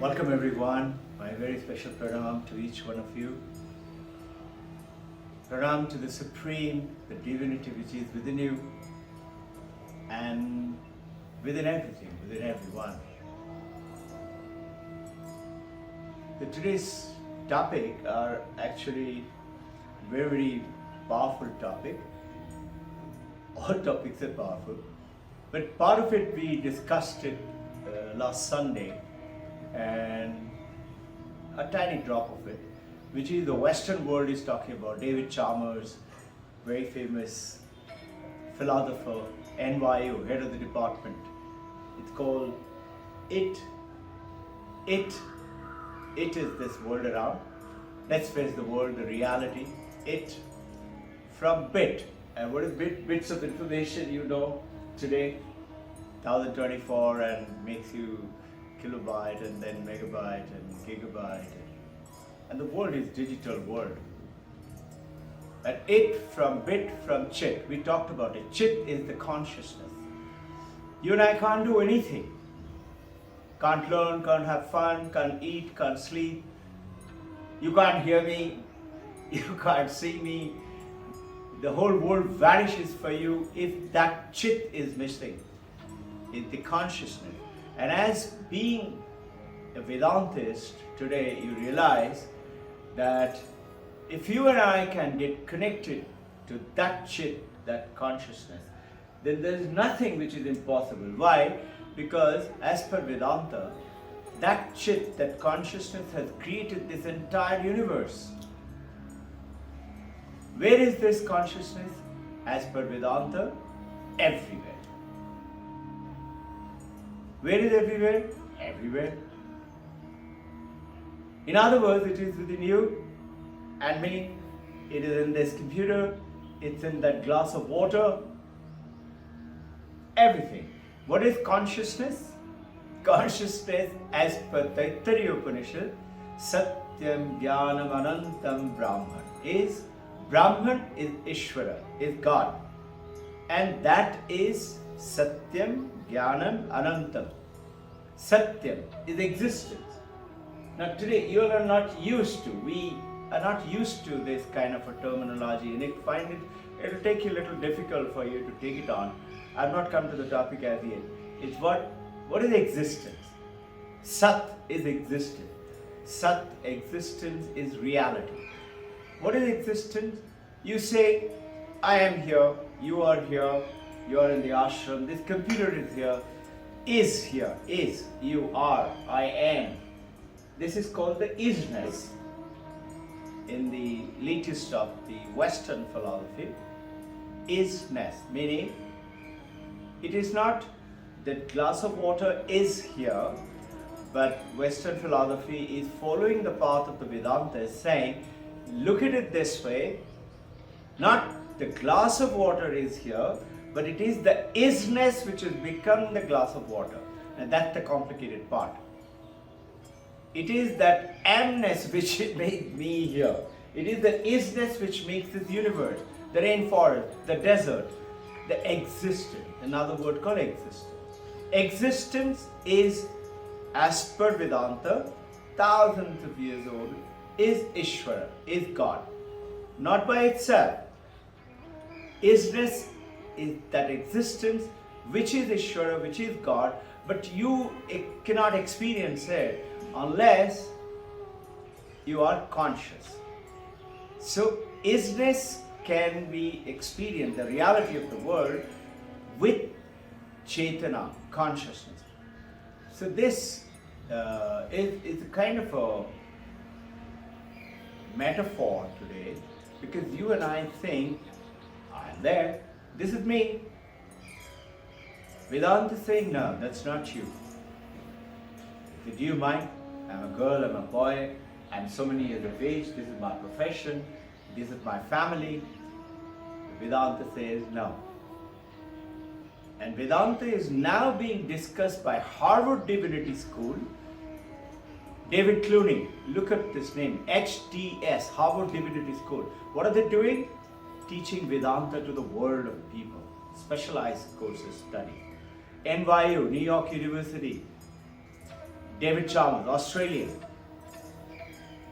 Welcome everyone. My very special pranam to each one of you. Pranam to the Supreme, the Divinity which is within you and within everything, within everyone. Today's topic are actually very, very powerful topic. All topics are powerful, but part of it we discussed it last Sunday, and a tiny drop of it, which is the Western world is talking about. David Chalmers, very famous philosopher, NYU, head of the department. It's called It is this world around. Let's face the world, the reality. It from bit. And what is bit? Bits of information you know today, 1024, and makes you kilobyte and then megabyte and gigabyte. And the world is digital world. And it from bit from chit. We talked about it. Chit is the consciousness. You and I can't do anything. Can't learn, can't have fun, can't eat, can't sleep. You can't hear me, you can't see me. The whole world vanishes for you if that chit is missing, in the consciousness. And as being a Vedantist today, you realize that if you and I can get connected to that chit, that consciousness, then there is nothing which is impossible. Why? Because as per Vedanta, that chit, that consciousness has created this entire universe. Where is this consciousness? As per Vedanta, everywhere. Where is everywhere? Everywhere. In other words, it is within you and me. It is in this computer. It's in that glass of water. Everything. What is consciousness? Consciousness, as per Taittiriya Upanishad, Satyam Jnanam Anantam Brahman. Brahman is Ishvara, is God. And that is Satyam Jnanam Anantam. Satyam is existence. Now today you are not used to, we are not used to this kind of a terminology, and it will take you a little difficult for you to take it on. I've not come to the topic as yet. It's what is existence? Sat is existence. Sat, existence, is reality. What is existence? You say, I am here, you are in the ashram, this computer is here, you are, I am. This is called the isness. In the latest of the Western philosophy, isness, meaning it is not that glass of water is here, but Western philosophy is following the path of the Vedanta, saying, look at it this way, not the glass of water is here, but it is the isness which has become the glass of water. And that's the complicated part. It is that amness which made me here. It is the isness which makes this universe, the rainforest, the desert, the existence. Another word called existence. Existence is, as per Vedanta, thousands of years old, is Ishvara, is God. Not by itself. Isness is that existence which is Ishvara, which is God, but you cannot experience it unless you are conscious. So isness can be experienced, the reality of the world, with Chaitana, consciousness. So this is a kind of a metaphor today, because you and I think, I'm there, this is me. Vedanta is saying, no, that's not you. Do you mind? I'm a girl, I'm a boy, I'm so many years of age, this is my profession, this is my family. Vedanta says no. And Vedanta is now being discussed by Harvard Divinity School. David Clooney, look at this name, HDS, Harvard Divinity School. What are they doing? Teaching Vedanta to the world of people. Specialized courses study. NYU, New York University, David Chalmers, Australian.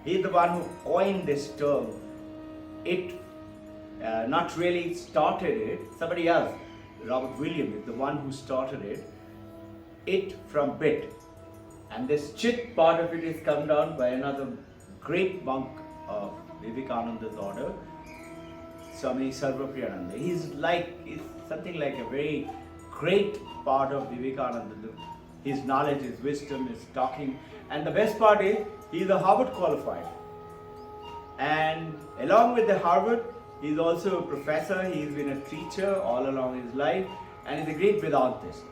He's the one who coined this term. It not really started it, somebody else, Robert Williams, is the one who started it. It from bit. And this chit part of it is come down by another great monk of Vivekananda's order, Swami Sarvapriyananda. He's something like a very great part of Vivekananda. His knowledge, his wisdom, his talking. And the best part is, he's a Harvard qualified. And along with the Harvard, he's also a professor, he's been a teacher all along his life, and he's a great Vedantist.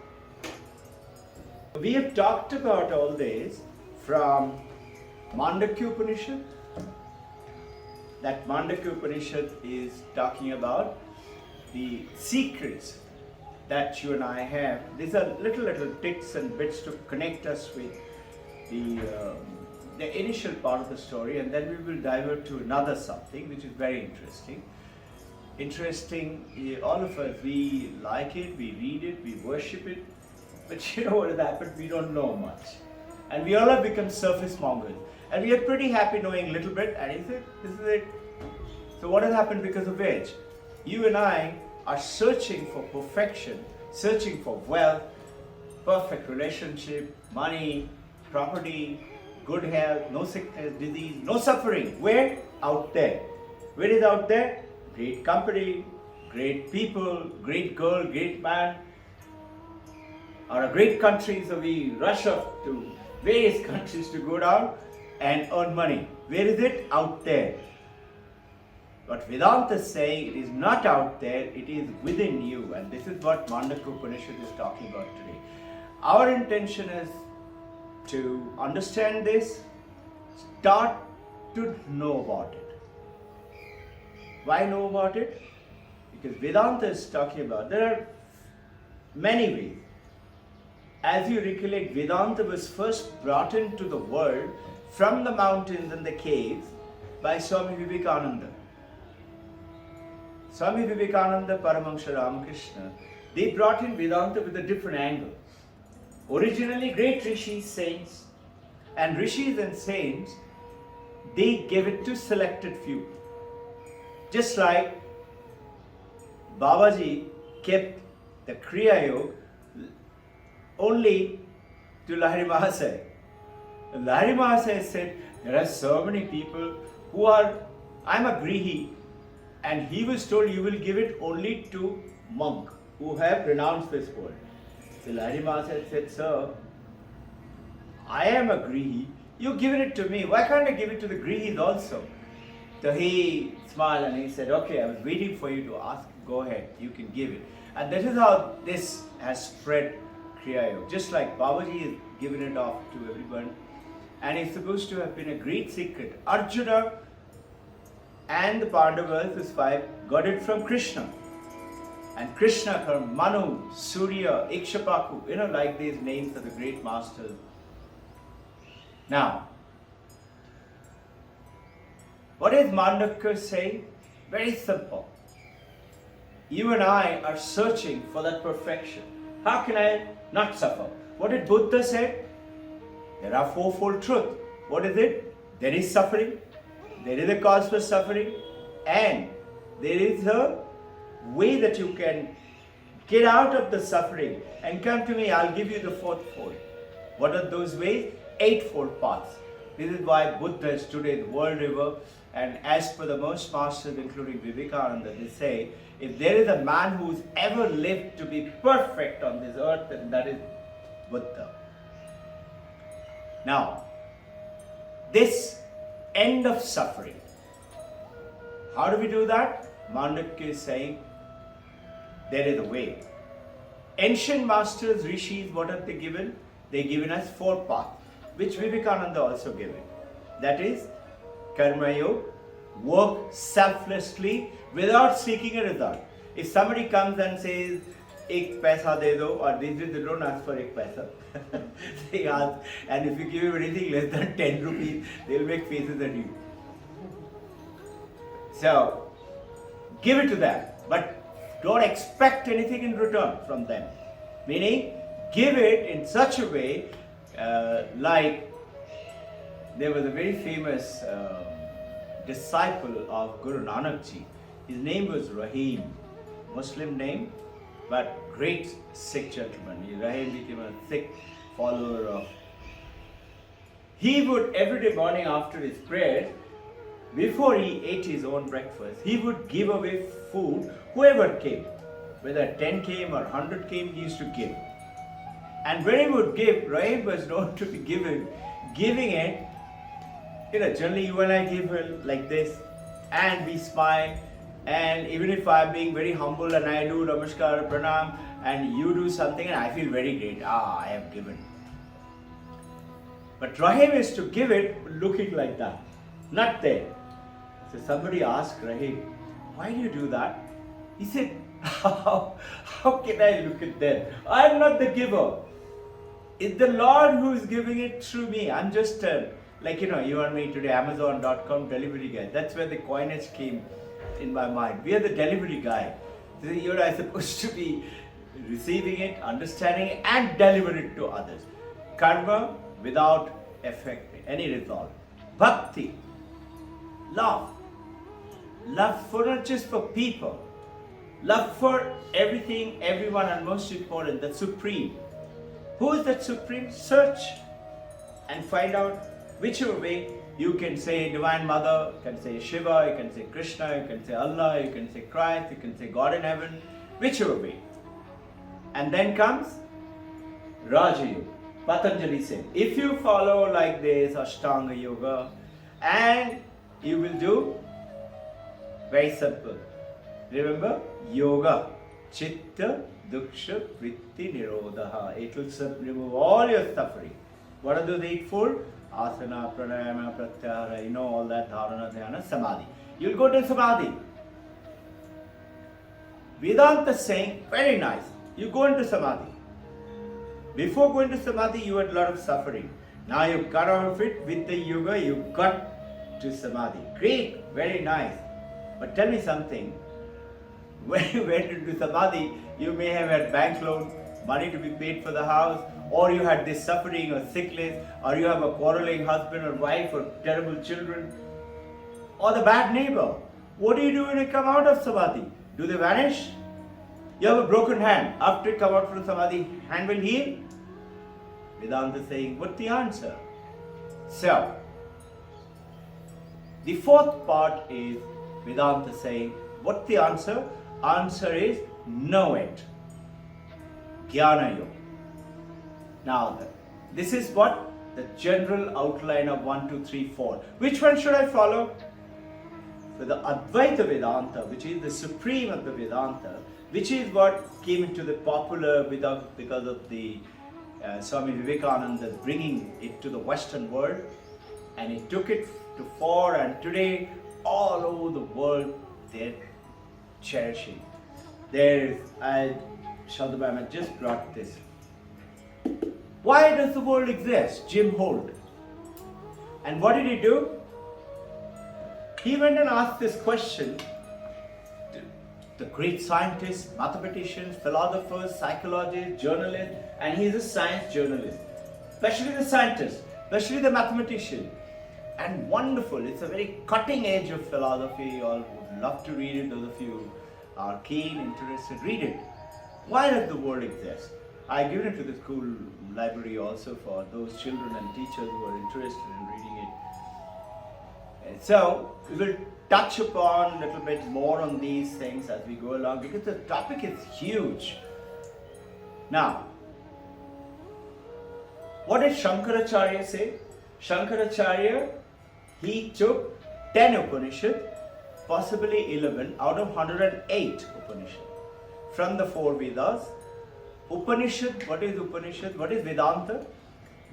We have talked about all this from Mandakya Upanishad. That Mandakya Upanishad is talking about the secrets that you and I have. These are little bits and bits to connect us with the initial part of the story, and then we will divert to another something which is very interesting. All of us, we like it, we read it, we worship it, but you know what has happened? We don't know much. And we all have become surface mongers. And we are pretty happy knowing a little bit, and this is it. So what has happened because of which? You and I are searching for perfection, searching for wealth, perfect relationship, money, property, good health, no sickness, disease, no suffering. Where? Out there. Where is out there? Great company, great people, great girl, great man, or a great country. So we rush up to various countries to go down and earn money. Where is it? Out there. But Vedanta is saying it is not out there, it is within you. And this is what Mandakya Upanishad is talking about today. Our intention is to understand this, start to know about it. Why know about it? Because Vedanta is talking about, there are many ways. As you recollect, Vedanta was first brought into the world from the mountains and the caves by Swami Vivekananda. Swami Vivekananda, Paramahansa Ramakrishna, they brought in Vedanta with a different angle. Originally, great rishis, saints, and rishis and saints, they gave it to selected few. Just like Babaji kept the Kriya Yoga only to Lahiri Mahasaya. Lahiri Mahasaya said, there are so many people who are, I'm a Grihi, and he was told you will give it only to monk who have renounced this world. So Lahiri Mahasaya said, sir, I am a Grihi, you've given it to me, why can't I give it to the Grihis also? So he smiled and he said, okay, I was waiting for you to ask, go ahead, you can give it. And that is how this has spread Kriya Yoga. Just like Babaji has given it off to everyone, and it's supposed to have been a great secret. Arjuna and the Pandavas, his five, got it from Krishna. And Krishna from Manu, Surya, Ikshapaku, like these names of the great masters. Now, what is Mandakya saying? Very simple. You and I are searching for that perfection. How can I not suffer? What did Buddha say? There are fourfold truth. What is it? There is suffering, there is a cause for suffering, and there is a way that you can get out of the suffering and come to me, I'll give you the fourth fold. What are those ways? Eightfold paths. This is why Buddha is today the world river, and as per the most masters, including Vivekananda, they say, if there is a man who's ever lived to be perfect on this earth, then that is Buddha. Now, this end of suffering, how do we do that? Mandakya is saying, there is a way. Ancient masters, rishis, what have they given? They given us four paths, which Vivekananda also given. That is, Karma Yoga, work selflessly without seeking a result. If somebody comes and says, ek paisa de do, or they don't ask for ek paisa. They ask, and if you give them anything less than 10 rupees, they'll make faces at you. So, give it to them, but don't expect anything in return from them. Meaning, give it in such a way, like there was a very famous disciple of Guru Nanak Ji. His name was Rahim, Muslim name, but great Sikh gentleman. Rahim became a Sikh follower of. He would every day morning after his prayer, before he ate his own breakfast, he would give away food, whoever came. Whether 10 came or 100 came, he used to give. And when he would give, Rahim was known to be giving it, generally you and I give it like this, and we smile, and even if I'm being very humble and I do Namaskar, Pranam, and you do something and I feel very great, I have given. But Rahim is to give it looking like that, not there. So somebody asked Rahim, why do you do that? He said, how can I look at them? I am not the giver. It's the Lord who is giving it through me. I'm just like you and me today, Amazon.com delivery guy. That's where the coinage came in my mind. We are the delivery guy. So you and I are supposed to be receiving it, understanding it, and deliver it to others. Karma without effect, any result. Bhakti, love. Love for not just for people. Love for everything, everyone, and most important, the Supreme. Who is that Supreme? Search and find out whichever way. You can say Divine Mother, you can say Shiva, you can say Krishna, you can say Allah, you can say Christ, you can say God in heaven, whichever way. And then comes Raja Yoga. Patanjali said, if you follow like this Ashtanga Yoga, and you will do very simple. Remember, Yoga, Chitta, Duksha, Vritti, Nirodha. It will remove all your suffering. What are those 8 fold? Asana, Pranayama, Pratyahara, all that, Dharana, Dhyana, Samadhi. You'll go to Samadhi. Vedanta is saying, very nice. You go into Samadhi. Before going to Samadhi, you had a lot of suffering. Now you got out of it with the yoga, you got to Samadhi. Great, very nice. But tell me something. When you went into Samadhi, you may have had bank loan, money to be paid for the house, or you had this suffering or sickness, or you have a quarreling husband or wife or terrible children, or the bad neighbor. What do you do when you come out of Samadhi? Do they vanish? You have a broken hand. After you come out from Samadhi, hand will heal? Vedanta saying, what's the answer? So, the fourth part is Vedanta saying, what's the answer? Answer is, know it. Jnana Yoga. Now, this is what? The general outline of 1, 2, 3, 4. Which one should I follow? So the Advaita Vedanta, which is the supreme of the Vedanta, which is what came into the popular because of the Swami Vivekananda bringing it to the Western world, and he took it to 4, and today all over the world they're cherishing. Shaldabam just brought this. Why does the world exist? Jim Holt. And what did he do? He went and asked this question to the great scientists, mathematicians, philosophers, psychologists, journalists, and he's a science journalist, especially the scientists, especially the mathematician. And wonderful, it's a very cutting edge of philosophy. You all would love to read it. Those of you are keen, interested, read it. Why does the world exist? I given it to the school library also for those children and teachers who are interested in reading it. And so we will touch upon a little bit more on these things as we go along, because the topic is huge. Now, what did Shankaracharya say? Shankaracharya, he took 10 Upanishads, possibly 11 out of 108 Upanishads from the 4 Vedas. Upanishad, what is Upanishad? What is Vedanta?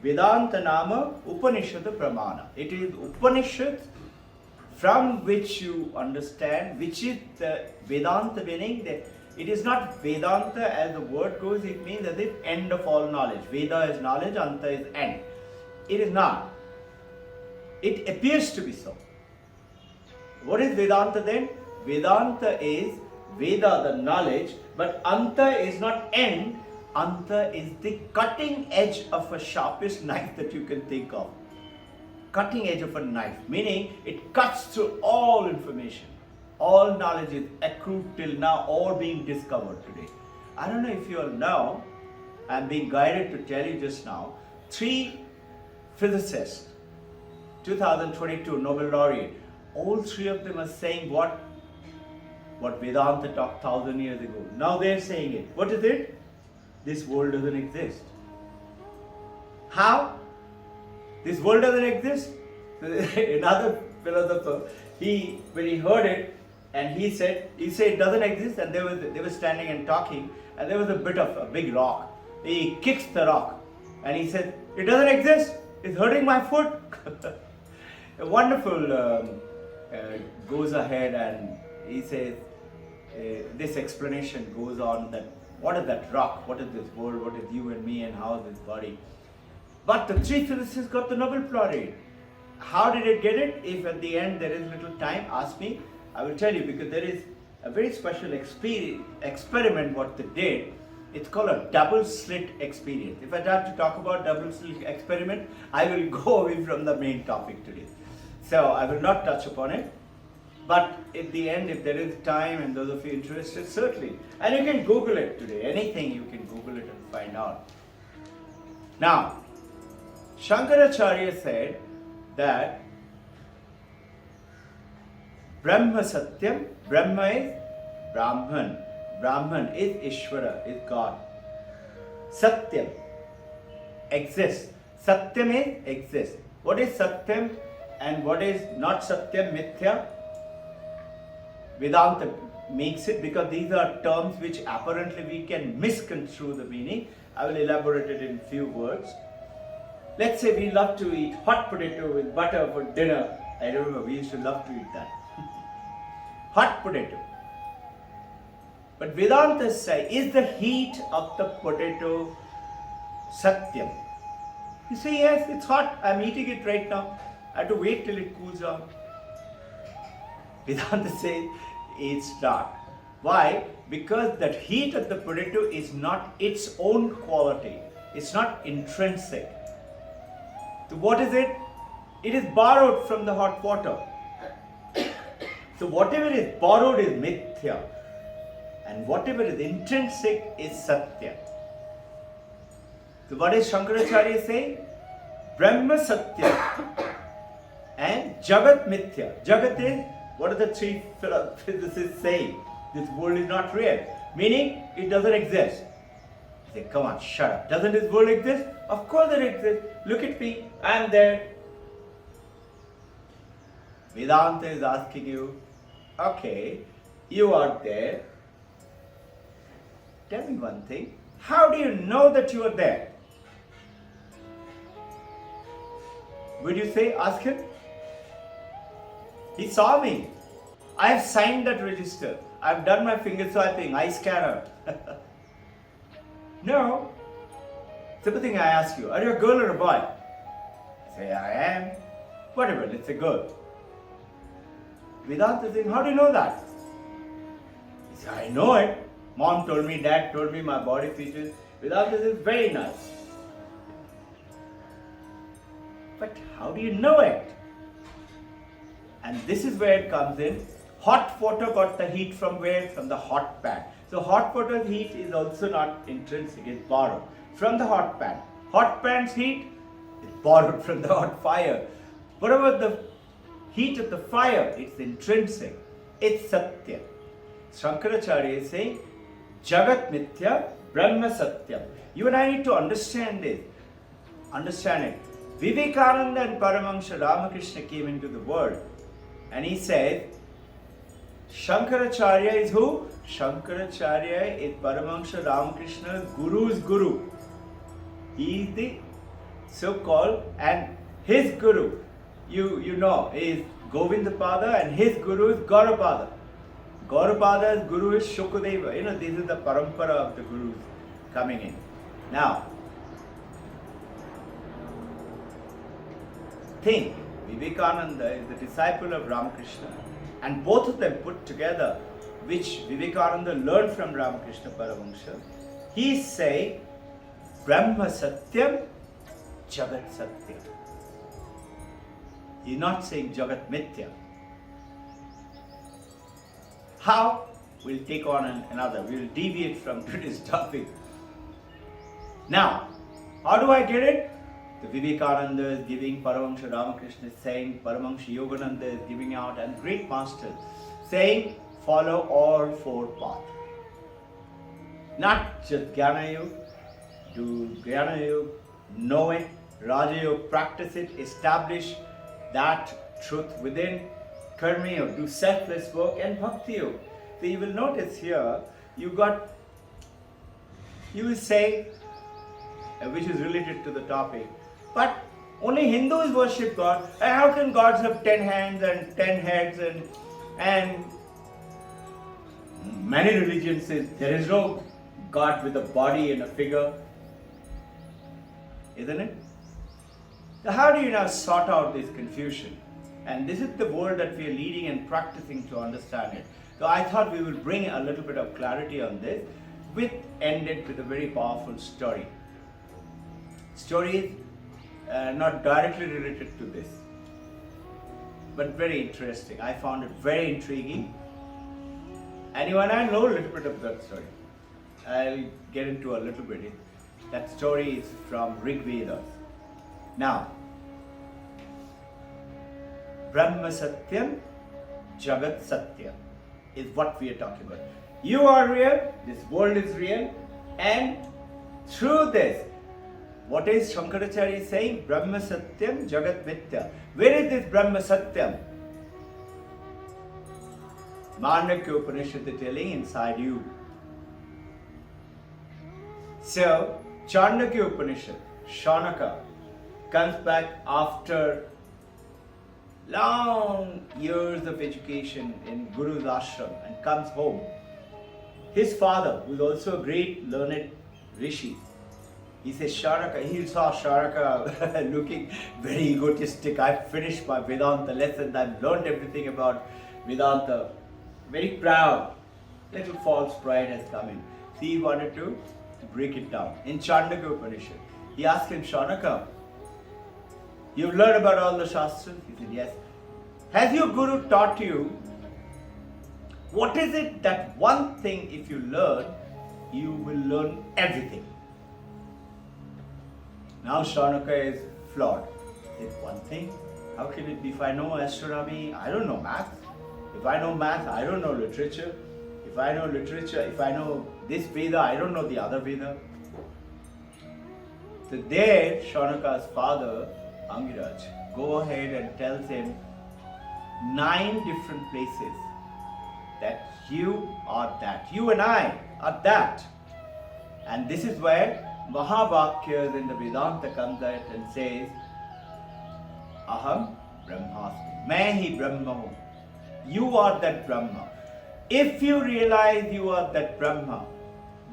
Vedanta Nama Upanishad Pramana. It is Upanishad from which you understand, which is the Vedanta, meaning that it is not Vedanta as the word goes, it means as if end of all knowledge. Veda is knowledge, Anta is end. It is not. It appears to be so. What is Vedanta then? Vedanta is Veda, the knowledge, but Anta is not end. Anta is the cutting edge of a sharpest knife that you can think of. Cutting edge of a knife, meaning it cuts through all information. All knowledge is accrued till now or being discovered today. I don't know if you all know, I'm being guided to tell you just now, 3 physicists, 2022 Nobel laureate, all 3 of them are saying what Vedanta talked 1,000 years ago. Now they're saying it. What is it? This world doesn't exist. How? This world doesn't exist? Another philosopher, when he heard it, and he said it doesn't exist, and they were standing and talking, and there was a big rock. He kicks the rock, and he said, it doesn't exist, it's hurting my foot. A wonderful goes ahead, and he says, this explanation goes on that what is that rock, what is this world, what is you and me, and how is this body. But the 3 physicists got the Nobel laureate. How did it get it? If at the end there is little time, ask me. I will tell you, because there is a very special experiment what they did. It's called a double slit experience. If I have to talk about double slit experiment, I will go away from the main topic today. So I will not touch upon it. But at the end, if there is time and those of you interested, certainly. And you can Google it today. Anything you can Google it and find out. Now, Shankaracharya said that Brahma Satyam, Brahma is Brahman. Brahman is Ishvara, is God. Satyam exists. Satyam is exists. What is Satyam and what is not Satyam, Mithya? Vedanta makes it, because these are terms which apparently we can misconstrue the meaning. I will elaborate it in few words. Let's say we love to eat hot potato with butter for dinner. I remember we used to love to eat that. Hot potato. But Vedanta say, is the heat of the potato Satyam? You say, yes, it's hot. I'm eating it right now. I have to wait till it cools down. Vedanta says, it's not. Why? Because that heat of the potato is not its own quality. It's not intrinsic. So what is it? It is borrowed from the hot water. So whatever is borrowed is mithya. And whatever is intrinsic is satya. So what is Shankaracharya saying? Brahma satya and Jagat mithya. Jagat is, what are the 3 physicists saying? This world is not real. Meaning, it doesn't exist. You say, come on, shut up. Doesn't this world exist? Of course it exists. Look at me, I am there. Vedanta is asking you, okay, you are there. Tell me one thing. How do you know that you are there? Would you say, ask him? He saw me. I have signed that register. I have done my finger swiping, eye scanner. No. Simple thing I ask you, are you a girl or a boy? Say, I am. Whatever, let's say girl. Vedanta saying, how do you know that? He said, I know it. Mom told me, dad told me, my body features. Vedanta says, very nice. But how do you know it? And this is where it comes in. Hot water got the heat from where? From the hot pan. So hot water's heat is also not intrinsic, it's borrowed from the hot pan. Hot pan's heat is borrowed from the hot fire. What about the heat of the fire? It's intrinsic. It's satya. Shankaracharya is saying, Jagat mithya, Brahma satyam. You and I need to understand this. Understand it. Vivekananda and Paramahansa Ramakrishna came into the world and he said, Shankaracharya is who? Shankaracharya is Paramahansa Ramakrishna's Guru's Guru. He is the so-called, and his Guru, you know, is Govindapada and his Guru is Gaurapada. Gaurapada's Guru is Shukadeva. You know, this is the parampara of the Gurus coming in. Now, think, Vivekananda is the disciple of Ramakrishna, and both of them put together, which Vivekananda learned from Ramakrishna Paramahansa. He is saying Brahma Satyam, Jagat Satyam. He's not saying Jagat Mithya. How? We'll take on another. We'll deviate from today's topic. Now, how do I get it? The Vivekananda is giving, Paramahansa Ramakrishna is saying, Paramahansa Yogananda is giving out, and great masters saying, follow all four paths. Not just Jnana Yoga, do Jnana Yoga, know it, Raja Yoga, practice it, establish that truth within, Karma Yoga, do selfless work, and Bhakti Yoga. So you will notice here, you will say, which is related to the topic, but only Hindus worship God. And how can gods have 10 hands and 10 heads and many religions say there is no God with a body and a figure, isn't it? So how do you now sort out this confusion? And this is the world that we are leading and practicing to understand it. So I thought we will bring a little bit of clarity on this, ended with a very powerful story. Story is not directly related to this, but very interesting. I found it very intriguing. And even I know a little bit of that story. I'll get into a little bit. That story is from Rig Vedas. Now, Brahma Satyam, Jagat Satyam is what we are talking about. You are real, this world is real, and through this, what is Shankaracharya saying? Brahma Satyam, Jagat Mithya. Where is this Brahma Satyam? Mandakya Upanishad is telling inside you. So, Chandakya Upanishad, Shaunaka, comes back after long years of education in Guru's ashram and comes home. His father, who is also a great learned rishi, he says, Shaunaka, he saw Shaunaka looking very egotistic. I've finished my Vedanta lesson, I've learned everything about Vedanta. Very proud. Little false pride has come in. So he wanted to break it down. In Chandaka Upanishad, he asked him, Shaunaka, you've learned about all the Shastras? He said, yes. Has your Guru taught you what is it that one thing if you learn, you will learn everything? Now Shaunaka is flawed. Is one thing? How can it be? If I know astronomy, I don't know math. If I know math, I don't know literature. If I know literature, if I know this Veda, I don't know the other Veda. So there, Shaunaka's father, Angiraj, go ahead and tells him 9 different places that you are that. You and I are that. And this is where Mahavakyas in the Vedanta comes out and says, Aham Brahmasmi. Main hi Brahma hu. You are that Brahma. If you realize you are that Brahma,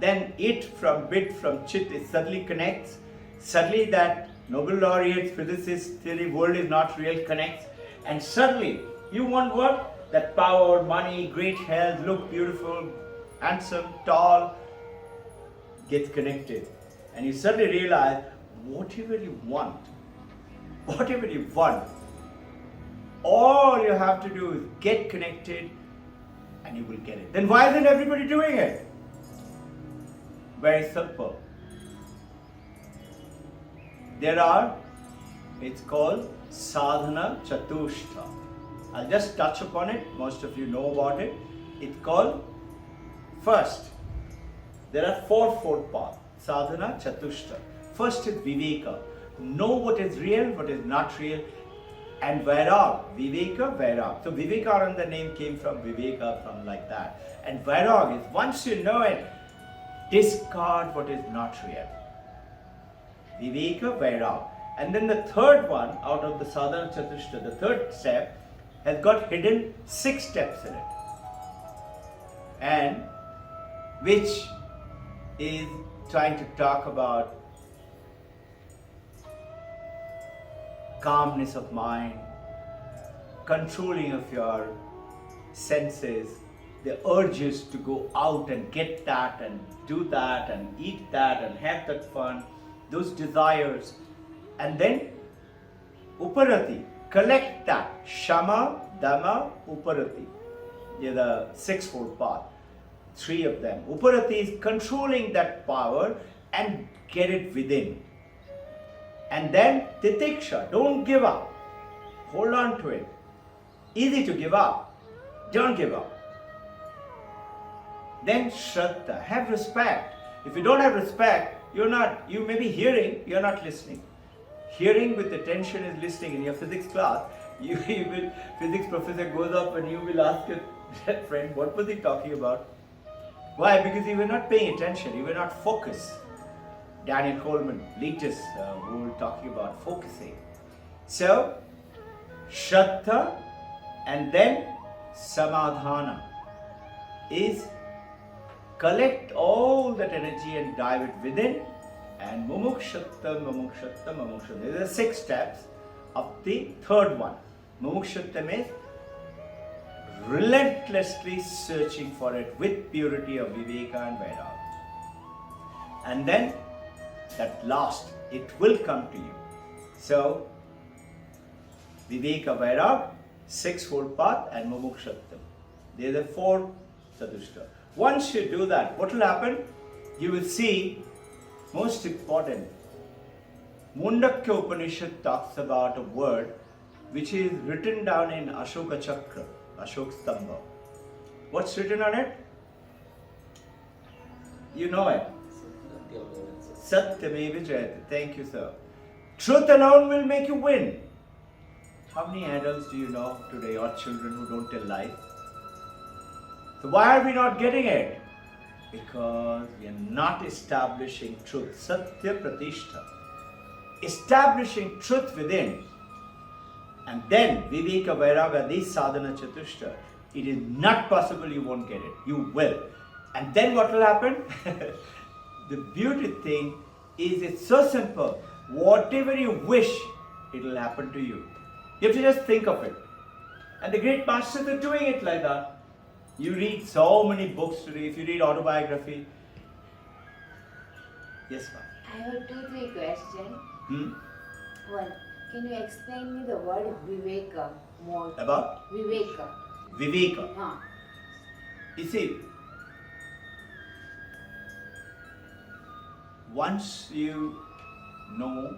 then it from bit from chit, it suddenly connects. Suddenly that Nobel laureates, physicists, theory, world is not real connects. And suddenly you want what? That power, money, great health, look beautiful, handsome, tall, gets connected. And you suddenly realize whatever you want, all you have to do is get connected and you will get it. Then why isn't everybody doing it? Very simple. It's called sadhana chatushta. I'll just touch upon it. Most of you know about it. It's called, first, there are 4 paths. Sadhana chatushta. First is Viveka. Know what is real, what is not real. And Vairag. Viveka, Vairag. So Vivekananda name came from Viveka, from like that. And Vairag is once you know it, discard what is not real. Viveka, Vairag. And then the third one out of the Sadhana Chatushta, the third step, has got hidden 6 steps in it. And which is trying to talk about calmness of mind, controlling of your senses, the urges to go out and get that and do that and eat that and have that fun. those desires. And then Uparati, collect that. Shama, Dhamma, Uparati. They're the sixfold path. Three of them. Uparati is controlling that power and get it within. And then Titiksha, don't give up. Hold on to it. Easy to give up. Don't give up. Then Shraddha, have respect. If you don't have respect, you may be hearing, you're not listening. Hearing with attention is listening. In your physics class, physics professor goes up and you will ask your friend, what was he talking about? Why? Because you were not paying attention, you were not focused. Daniel Coleman, latest, who were talking about focusing. So, Shraddha and then Samadhana is collect all that energy and dive it within, and Mumukshattam, Mumukshattam, Mumukshattam. These are the 6 steps of the third one. Mumukshattam is relentlessly searching for it with purity of Viveka and Vairagya. And then that last, it will come to you. So, Viveka, Vairagya, sixfold path and Mumukshattam. They are the 4 Chatushtha. Once you do that, what will happen? You will see, most important, Mundakya Upanishad talks about a word which is written down in Ashoka Chakra, Ashok Stambha. What's written on it? You know it. Satyameva Jayate. Thank you, sir. Truth alone will make you win. How many adults do you know today, or children who don't tell lies? So why are we not getting it? Because we are not establishing truth. Satya Pratishtha. Establishing truth within. And then Viveka, Vairagya, these sadhana Chatushtha, it is not possible you won't get it. You will. And then what will happen? The beauty thing is it's so simple. Whatever you wish, it will happen to you. You have to just think of it. And the great masters are doing it like that. You read so many books today. If you read autobiography. Yes, ma'am. I have 2-3 questions. One, can you explain me the word Viveka more? About? Viveka. Viveka. You see, once you know,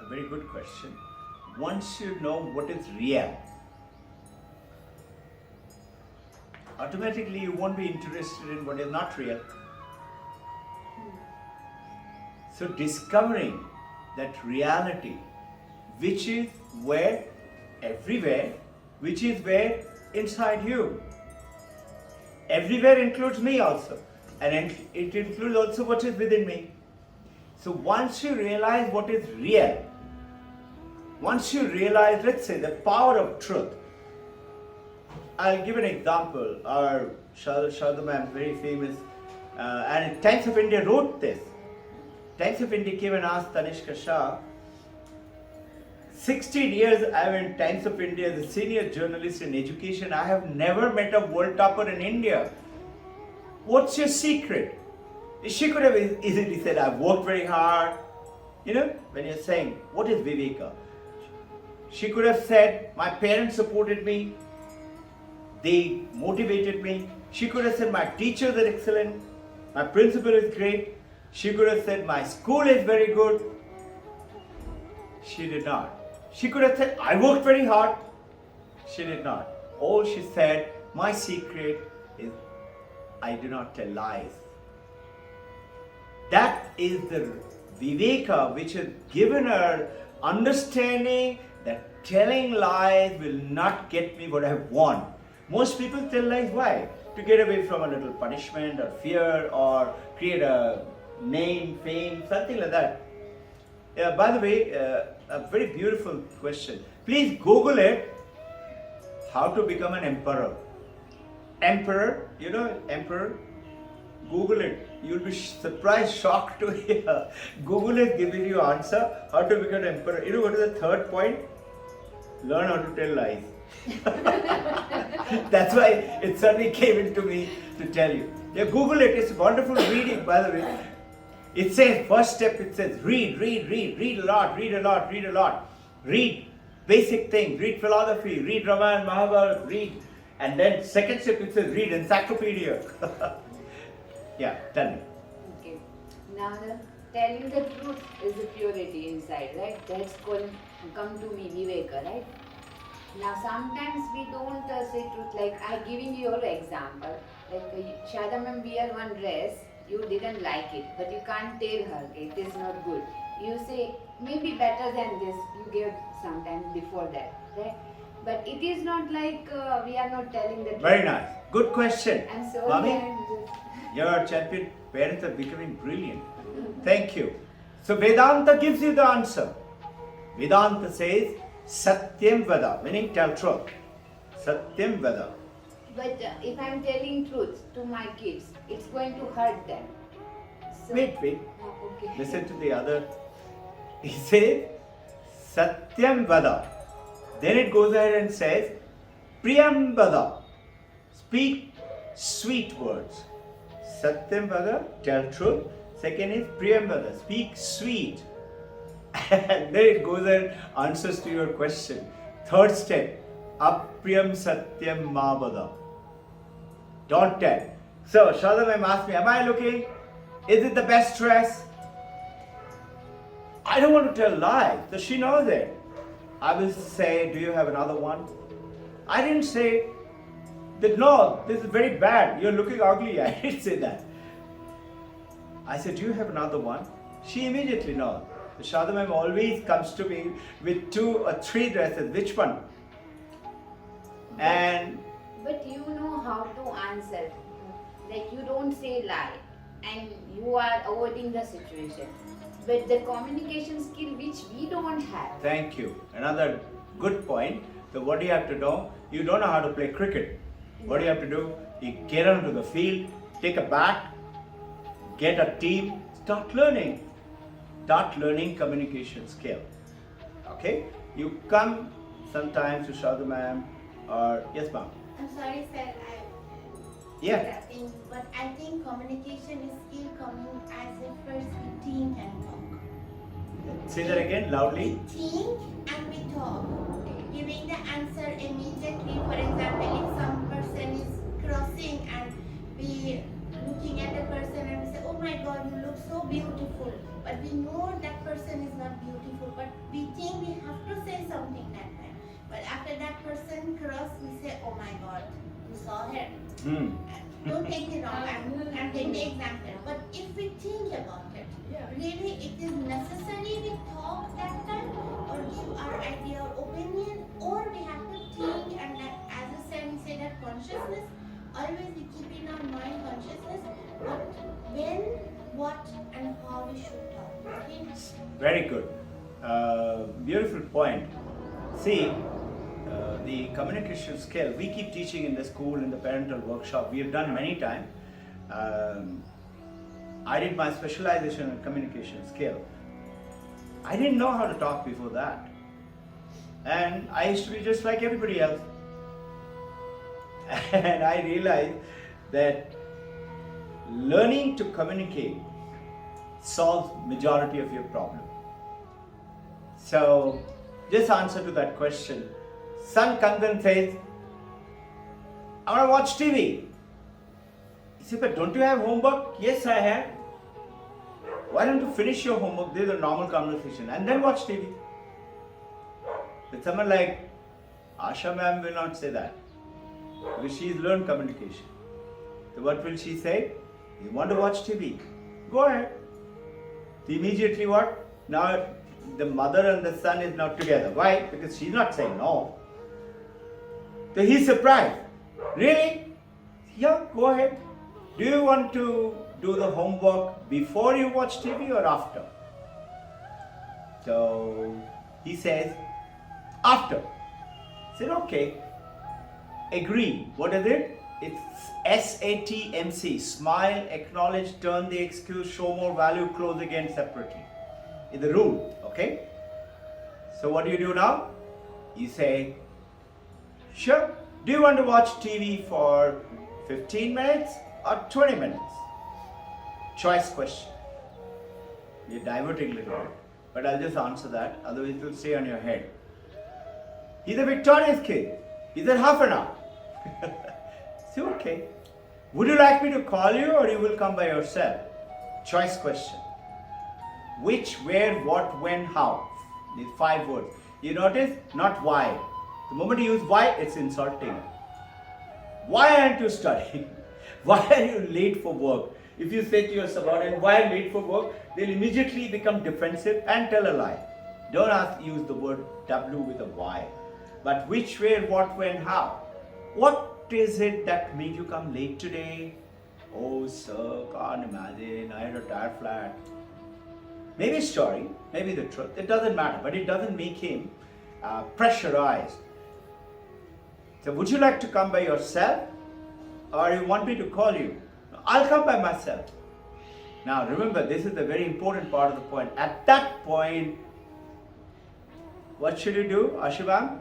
a very good question, once you know what is real, automatically you won't be interested in what is not real. So discovering that reality, which is where, everywhere, which is where inside you. Everywhere includes me also, and it includes also what is within me. So once you realize what is real, once you realize, let's say, the power of truth. I'll give an example. Our Sharda ma'am, very famous, and Times of India wrote this. Times of India came and asked Tanishka Shah, 16 years I am in Times of India as a senior journalist in education. I have never met a world topper in India. What's your secret? She could have easily said, I've worked very hard. You know, when you're saying, what is Viveka? She could have said, my parents supported me. They motivated me. She could have said, my teachers are excellent. My principal is great. She could have said, my school is very good. She did not. She could have said, I worked very hard. She did not. All she said, my secret is, I do not tell lies. That is the Viveka which has given her understanding that telling lies will not get me what I want. Most people tell lies, why? To get away from a little punishment or fear or create a name, fame, something like that. By the way, a very beautiful question. Please Google it. How to become an emperor. Emperor, you know, emperor. Google it. You'll be surprised, shocked to hear. Google is giving you answer how to become an emperor. You know what is the third point? Learn how to tell lies. That's why it suddenly came into me to tell you. Yeah, Google it. It's wonderful reading, by the way. It says, first step, it says, read a lot, read basic things, read philosophy, read Ramayana, Mahabharata, read. And then second step, it says, read encyclopedia. Yeah, tell me. Okay. Now the telling the truth is the purity inside, right? That's called come to me, Viveka, right? Now sometimes we don't say truth, like I giving you your example. Like Shada ma'am wear one dress, you didn't like it, but you can't tell her it is not good. You say maybe better than this, you gave sometime before that, right? But it is not like we are not telling the truth. Very nice. Good question. I'm sorry. Mami, your champion parents are becoming brilliant. Thank you. So Vedanta gives you the answer. Vedanta says, Satyam Vada, meaning tell truth. Satyam Vada. But if I'm telling truth to my kids, it's going to hurt them. So, Wait. Oh, okay. Listen to the other. He says, Satyam Vada. Then it goes ahead and says, Priyam Vada. Speak sweet words. Satyam Vada, tell truth. Second is Priyam Vada, speak sweet. And then it goes and answers to your question. Third step, Apriyam Satyam Ma Vada. Don't tell. So, Shada ma'am asked me, am I looking? Is it the best dress? I don't want to tell lies, so she knows it. I will say, do you have another one? I didn't say that, no, this is very bad, you're looking ugly. I didn't say that. I said, do you have another one? She immediately knows. The Shada ma'am always comes to me with 2 or 3 dresses. Which one? And But you know how to answer. Like you don't say lie and you are avoiding the situation. But the communication skill which we don't have. thank you. Another good point. So what do you have to know? You don't know how to play cricket. What do you have to do? You get onto the field, take a bat, get a team, start learning. Start learning communication skill. Okay? You come sometimes to Shada ma'am or, yes ma'am. I'm sorry, sir. Yeah. Interrupting, but I think communication is still coming as if first we think and talk. Say that again loudly. We think and we talk. Giving the answer immediately. For example, if some person is crossing and we looking at the person and we say, oh my God, you look so beautiful. But we know that person is not beautiful. But we think we have to say something that time. But after that person cross, we say, oh my God, you saw her. Don't take it wrong. I'm taking the example. But if we think about it, really it is necessary we talk that time or give our idea or opinion, or we have to think, and that, as I said, we say that consciousness, always we keep in our mind consciousness, but when, what and how we should talk. Okay? Very good. Beautiful point. See, the communication skill, we keep teaching in the school, in the parental workshop. We have done many times. I did my specialization in communication skill. I didn't know how to talk before that. And I used to be just like everybody else. And I realized that learning to communicate solves majority of your problem. So, just answer to that question. Son comes and says, I want to watch TV. He said, but don't you have homework? Yes, I have. Why don't you finish your homework? This is a normal conversation. And then watch TV. But someone like Asha ma'am will not say that. Because she's learned communication. So what will she say? You want to watch TV? Go ahead. So immediately what? Now the mother and the son is not together. Why? Because she's not saying no. So he's surprised. Really? Yeah, go ahead. Do you want to do the homework before you watch TV or after? So he says, after. I said, okay. Agree. What is it? It's SATMC. Smile, acknowledge, turn the excuse, show more value, close again separately. Is the rule. Okay? So what do you do now? You say, sure. Do you want to watch TV for 15 minutes or 20 minutes? Choice question. You're diverting a little bit. But I'll just answer that, otherwise it will stay on your head. He's a victorious king. He said half an hour. It's okay. Would you like me to call you or you will come by yourself? Choice question. Which, where, what, when, how. These 5 words. You notice? Not why. The moment you use why, it's insulting. Why aren't you studying? Why are you late for work? If you say to your subordinate, why are you late for work? They'll immediately become defensive and tell a lie. Don't use the word W with a Y. But which, where, what, when, how. What is it that made you come late today? Oh sir, can't imagine, I had a tire flat. Maybe story, maybe the truth, it doesn't matter, but it doesn't make him pressurized. So would you like to come by yourself or you want me to call you? I'll come by myself. Now remember, this is the very important part of the point. At that point, what should you do, Ashibam?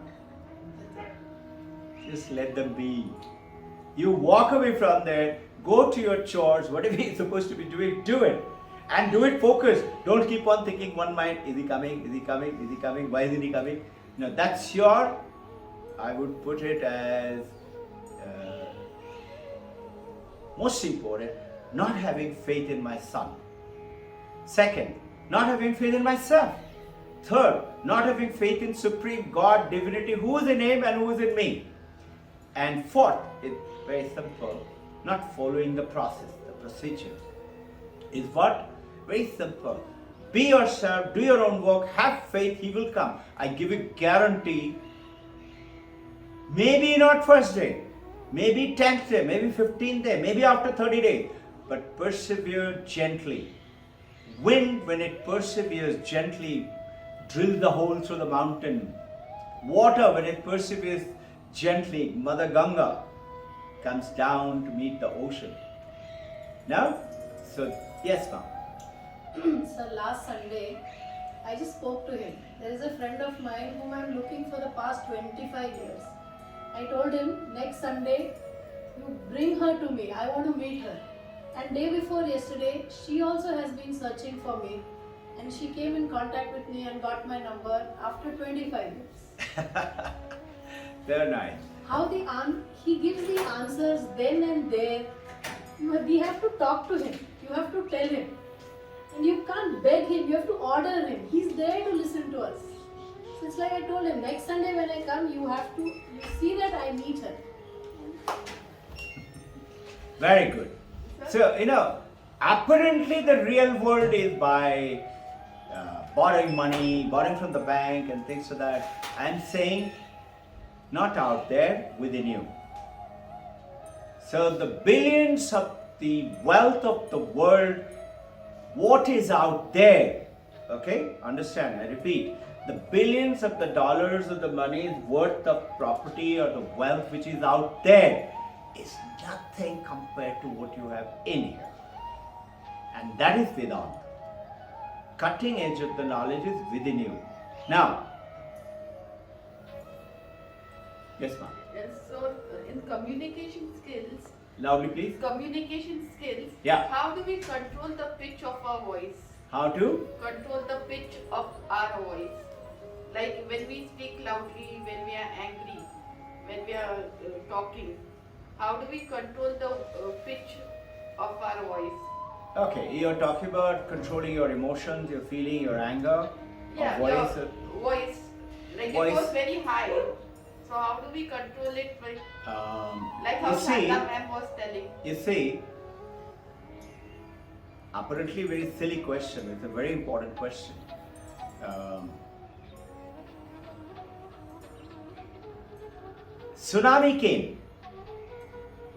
Just let them be. You walk away from there, go to your chores, whatever you're supposed to be doing, do it. And do it focused. Don't keep on thinking one mind, is he coming, is he coming, is he coming, why isn't he coming? No, that's your, I would put it as most important, not having faith in my son. Second, not having faith in myself. Third, not having faith in Supreme God, Divinity, who is in him and who is in me. And fourth, it's very simple, not following the process, the procedure. Is what? Very simple. Be yourself, do your own work, have faith, he will come. I give you guarantee, maybe not first day, maybe 10th day, maybe 15th day, maybe after 30 days, but persevere gently. Wind, when it perseveres gently, drills the hole through the mountain. Water, when it perseveres gently, Mother Ganga comes down to meet the ocean. Now, so yes, ma'am. So last Sunday, I just spoke to him. There is a friend of mine whom I am looking for the past 25 years. I told him, next Sunday, you bring her to me. I want to meet her. And day before yesterday, she also has been searching for me. And she came in contact with me and got my number after 25 years. Very nice. How he gives the answers then and there. We have to talk to him. You have to tell him. And you can't beg him, you have to order him. He's there to listen to us. So it's like I told him, next Sunday when I come, you see that I meet her. Very good. So, apparently the real world is by borrowing money, borrowing from the bank and things like that. I'm saying, not out there, within you. So the billions of the wealth of the world, what is out there, okay, understand, I repeat, the billions of the dollars of the money worth of property or the wealth which is out there is nothing compared to what you have in here. And that is Vedanta. Cutting edge of the knowledge is within you. Now, yes ma'am. Yes, so in communication skills, Loudly please. communication skills, Yeah. how do we control the pitch of our voice? How to? Control the pitch of our voice. Like when we speak loudly, when we are angry, when we are talking, how do we control the pitch of our voice? Okay, you're talking about controlling your emotions, your feeling, your anger, Yeah, or voice. your voice. Like Voice. it goes very high. So how do we control it? Like how You see, Shanta ma'am was telling. you see, apparently very silly question. It's a very important question. Tsunami came.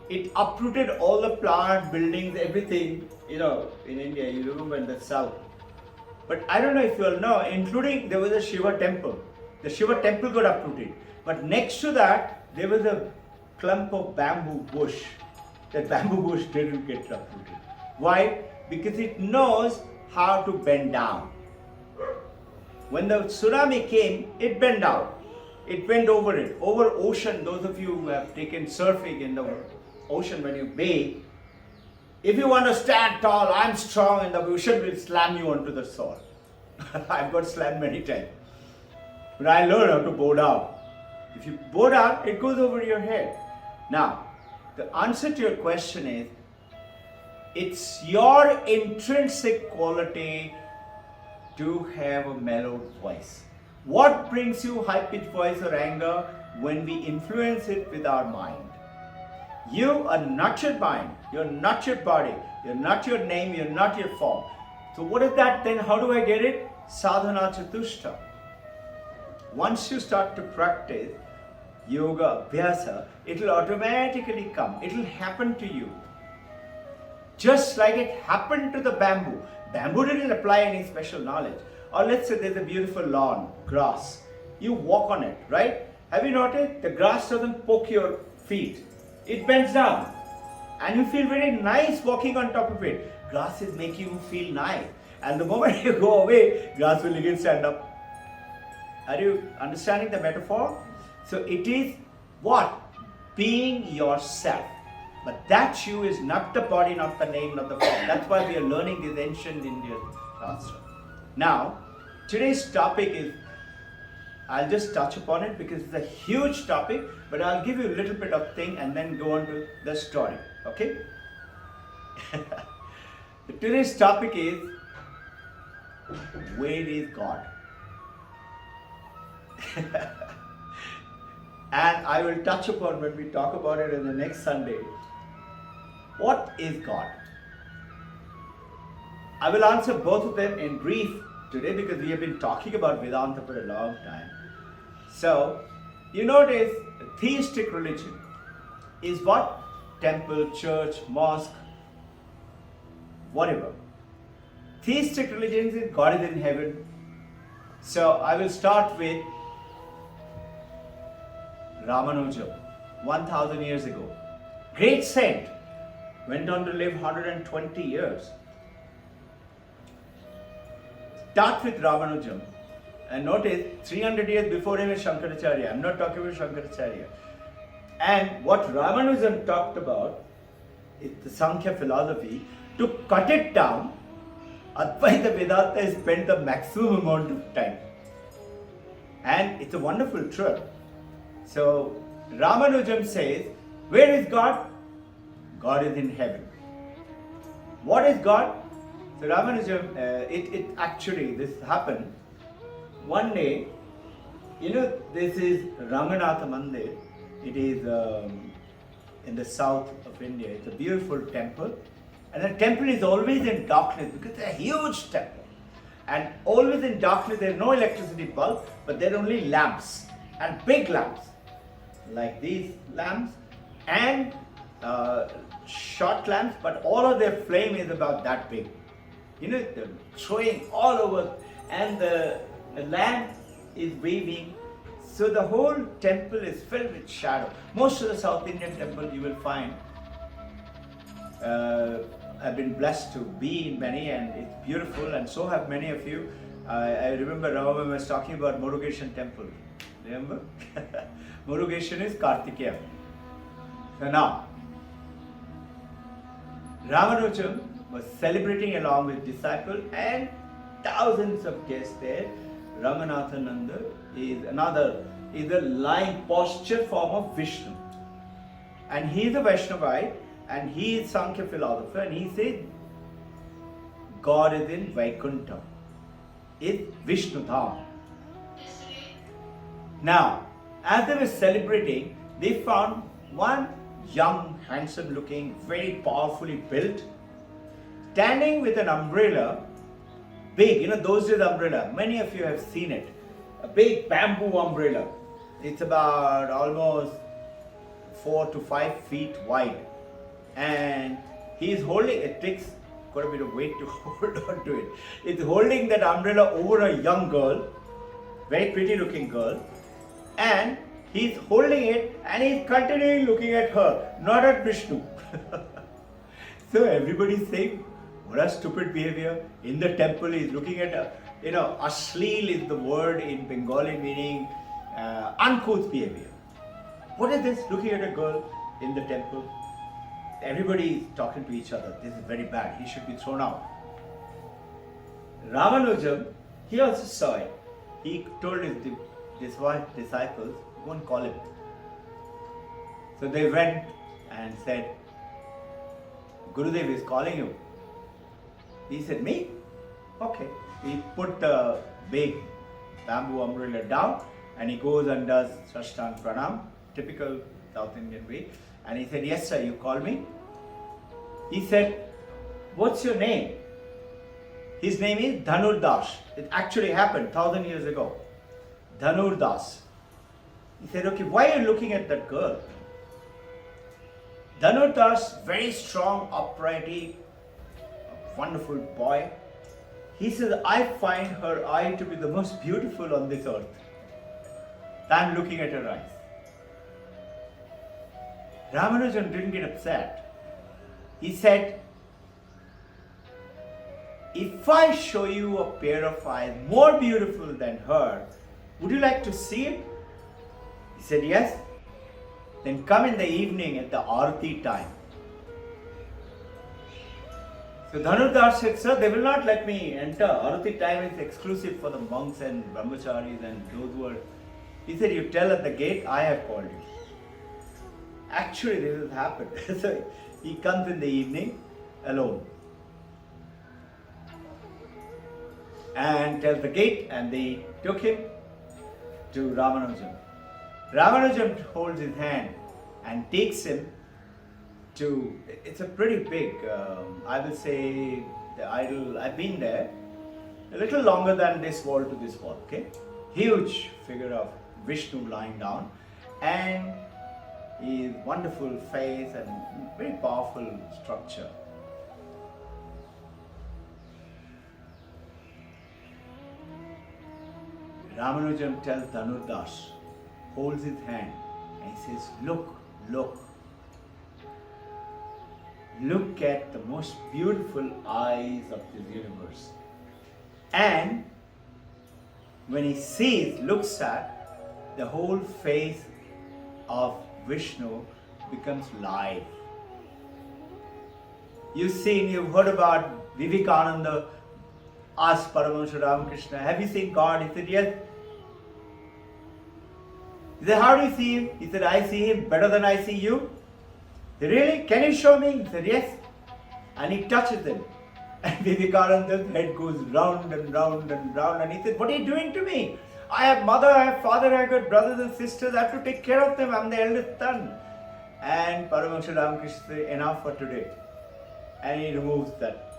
It uprooted all the plant, buildings, everything, in India, you remember in the south. But I don't know if you all know, including there was a Shiva temple. The Shiva temple got uprooted. But next to that, there was a clump of bamboo bush. That bamboo bush didn't get uprooted. Why? Because it knows how to bend down. When the tsunami came, it bent down. It went over it. Over ocean, those of you who have taken surfing in the ocean when you bathe, If you want to stand tall, I'm strong, and the ocean will slam you onto the shore. I've got slammed many times. But I learned how to bow down. If you bow down, it goes over your head. Now, the answer to your question is, it's your intrinsic quality to have a mellowed voice. What brings you high-pitched voice or anger? When we influence it with our mind. You are not your mind, you're not your body, you're not your name, you're not your form. So what is that then? How do I get it? Sadhana Chatushta. Once you start to practice yoga, abhyasa, it will automatically come. It will happen to you. Just like it happened to the bamboo. Bamboo didn't apply any special knowledge. Or let's say there's a beautiful lawn, grass. You walk on it, right? Have you noticed? The grass doesn't poke your feet. It bends down. And you feel very nice walking on top of it. Grass is making you feel nice. And the moment you go away, grass will again stand up. Are you understanding the metaphor? So it is what? Being yourself. But that you is not the body, not the name, not the form. That's why we are learning this ancient Indian Shastra. Now, today's topic is, I'll just touch upon it because it's a huge topic, but I'll give you a little bit of thing and then go on to the story. Okay? Today's topic is, where is God? And I will touch upon when we talk about it in the next Sunday. What is God? I will answer both of them in brief today because we have been talking about Vedanta for a long time. So, you notice theistic religion is what? Temple, church, mosque, whatever. Theistic religion is God is in heaven. So, I will start with Ramanuja, 1000 years ago. Great saint, went on to live 120 years. Start with Ramanujam and notice 300 years before him is Shankaracharya. I'm not talking about Shankaracharya. And what Ramanujam talked about is the Sankhya philosophy. To cut it down, Advaita Vedanta spent the maximum amount of time. And it's a wonderful truth. So Ramanujam says, where is God? God is in heaven. What is God? So Ramanujam, it actually, this happened. One day, this is Ramanatha Mandir. It is in the south of India. It's a beautiful temple. And the temple is always in darkness because it's a huge temple. And always in darkness, there's no electricity bulb, but there are only lamps. And big lamps. Like these lamps. And short lamps, but all of their flame is about that big. They're throwing all over, and the lamp is waving. So the whole temple is filled with shadow. Most of the South Indian temples you will find, I've been blessed to be in many, and it's beautiful, and so have many of you. I remember Rama was talking about Murugeshan temple. Remember? Murugeshan is Kartikeya. So now, Ramanujam was celebrating along with disciples and thousands of guests there. Ramanathananda is a lying posture form of Vishnu. And he is a Vaishnavite and he is Sankhya philosopher, and he says God is in Vaikuntha. It's Vishnu Dham. Now, as they were celebrating, they found one young, handsome looking, very powerfully built, standing with an umbrella, big, those days umbrella, many of you have seen it, a big bamboo umbrella. It's about almost 4 to 5 feet wide. And he is holding, it takes quite a bit of weight to hold on to it. It's holding that umbrella over a young girl, very pretty looking girl, and he's holding it and he's continuing looking at her, not at Vishnu. So everybody's saying, what a stupid behavior. In the temple he's looking at her. Ashleel is the word in Bengali meaning uncouth behavior. What is this? Looking at a girl in the temple. everybody is talking to each other. This is very bad. He should be thrown out. Ramanujam, he also saw it. He told his disciples, go and call him. So they went and said, Gurudev is calling you. He said, me? Okay. He put the big bamboo umbrella down and he goes and does Sashtang Pranam, typical South Indian way. And he said, yes sir, you call me? He said, what's your name? His name is Dhanurdas. It actually happened 1,000 years ago. Dhanurdas. He said, okay, why are you looking at that girl? Dhanurdas, very strong, upright, wonderful boy. He says, I find her eye to be the most beautiful on this earth. I'm looking at her eyes. Ramanujan didn't get upset. He said, if I show you a pair of eyes more beautiful than her, would you like to see it? He said, yes. Then come in the evening at the Arati time. So Dhanurdas said, sir, they will not let me enter. Arati time is exclusive for the monks and brahmacharis and those who are. He said, you tell at the gate, I have called you. Actually, this has happened. So he comes in the evening alone and tells the gate, and they took him to Ramanujam. Ramanujam holds his hand and takes him to, it's a pretty big, I will say, the idol, I've been there, a little longer than this wall to this wall, okay? Huge figure of Vishnu lying down, and his wonderful face and very powerful structure. Ramanujam tells Dhanurdas, holds his hand, and he says, look, look. Look at the most beautiful eyes of this universe. And when he sees, looks at, the whole face of Vishnu becomes live. You've heard about Vivekananda asked Paramahansa Ramakrishna, have you seen God? He said, yes. He said, how do you see him? He said, I see him better than I see you. He said, really? Can you show me? He said, yes. And he touches him. And Vivekananda's head goes round and round and round. And he said, what are you doing to me? I have mother, I have father, I have got brothers and sisters. I have to take care of them. I'm the eldest son. And Paramahansa Ramakrishna said, enough for today. And he removes that.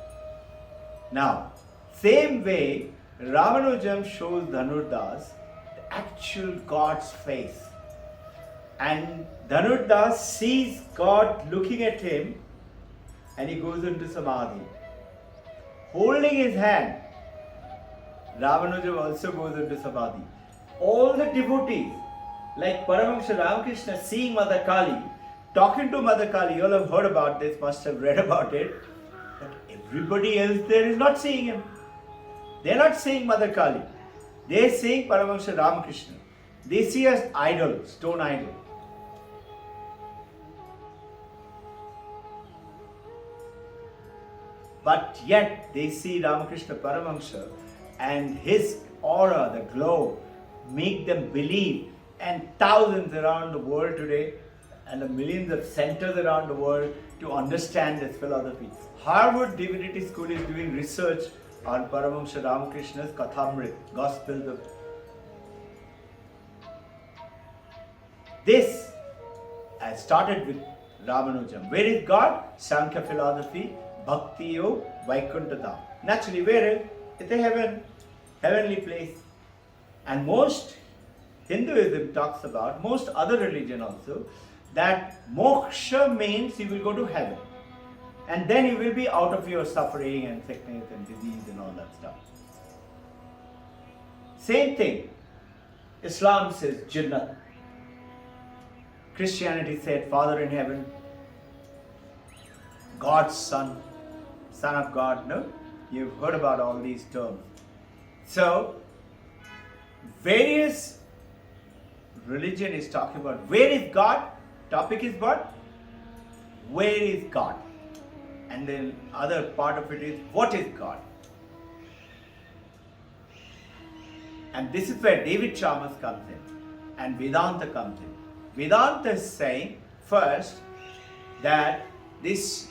Now, same way, Ramanujam shows Dhanurdas the actual God's face. And Dhanurdas sees God looking at him and he goes into Samadhi. Holding his hand, Ramanujam also goes into Samadhi. All the devotees, like Paramahansa Ramakrishna seeing Mother Kali, talking to Mother Kali, you all have heard about this, must have read about it, but everybody else there is not seeing him. They are not seeing Mother Kali. They are seeing Paramahansa Ramakrishna. They see as idol, stone idol. But yet they see Ramakrishna Paramahansa and his aura, the glow, make them believe, and thousands around the world today and the millions of centers around the world to understand this philosophy. Harvard Divinity School is doing research on Paramahansa Ramakrishna's Kathamrit, Gospels of. This has started with Ramanujam. Where is God? Sankhya philosophy, Bhakti Yoga, Vaikuntha Dham. Naturally, where is? It's a heavenly place. And most Hinduism talks about, most other religion also, that moksha means you will go to heaven. And then you will be out of your suffering and sickness and disease and all that stuff. Same thing. Islam says Jannat. Christianity said Father in heaven, God's Son, Son of God. No? You've heard about all these terms. So, various religion is talking about where is God? Topic is what? where is God? And then other part of it is, what is God? And this is where David Chalmers comes in and Vedanta comes in. Vedanta is saying first that this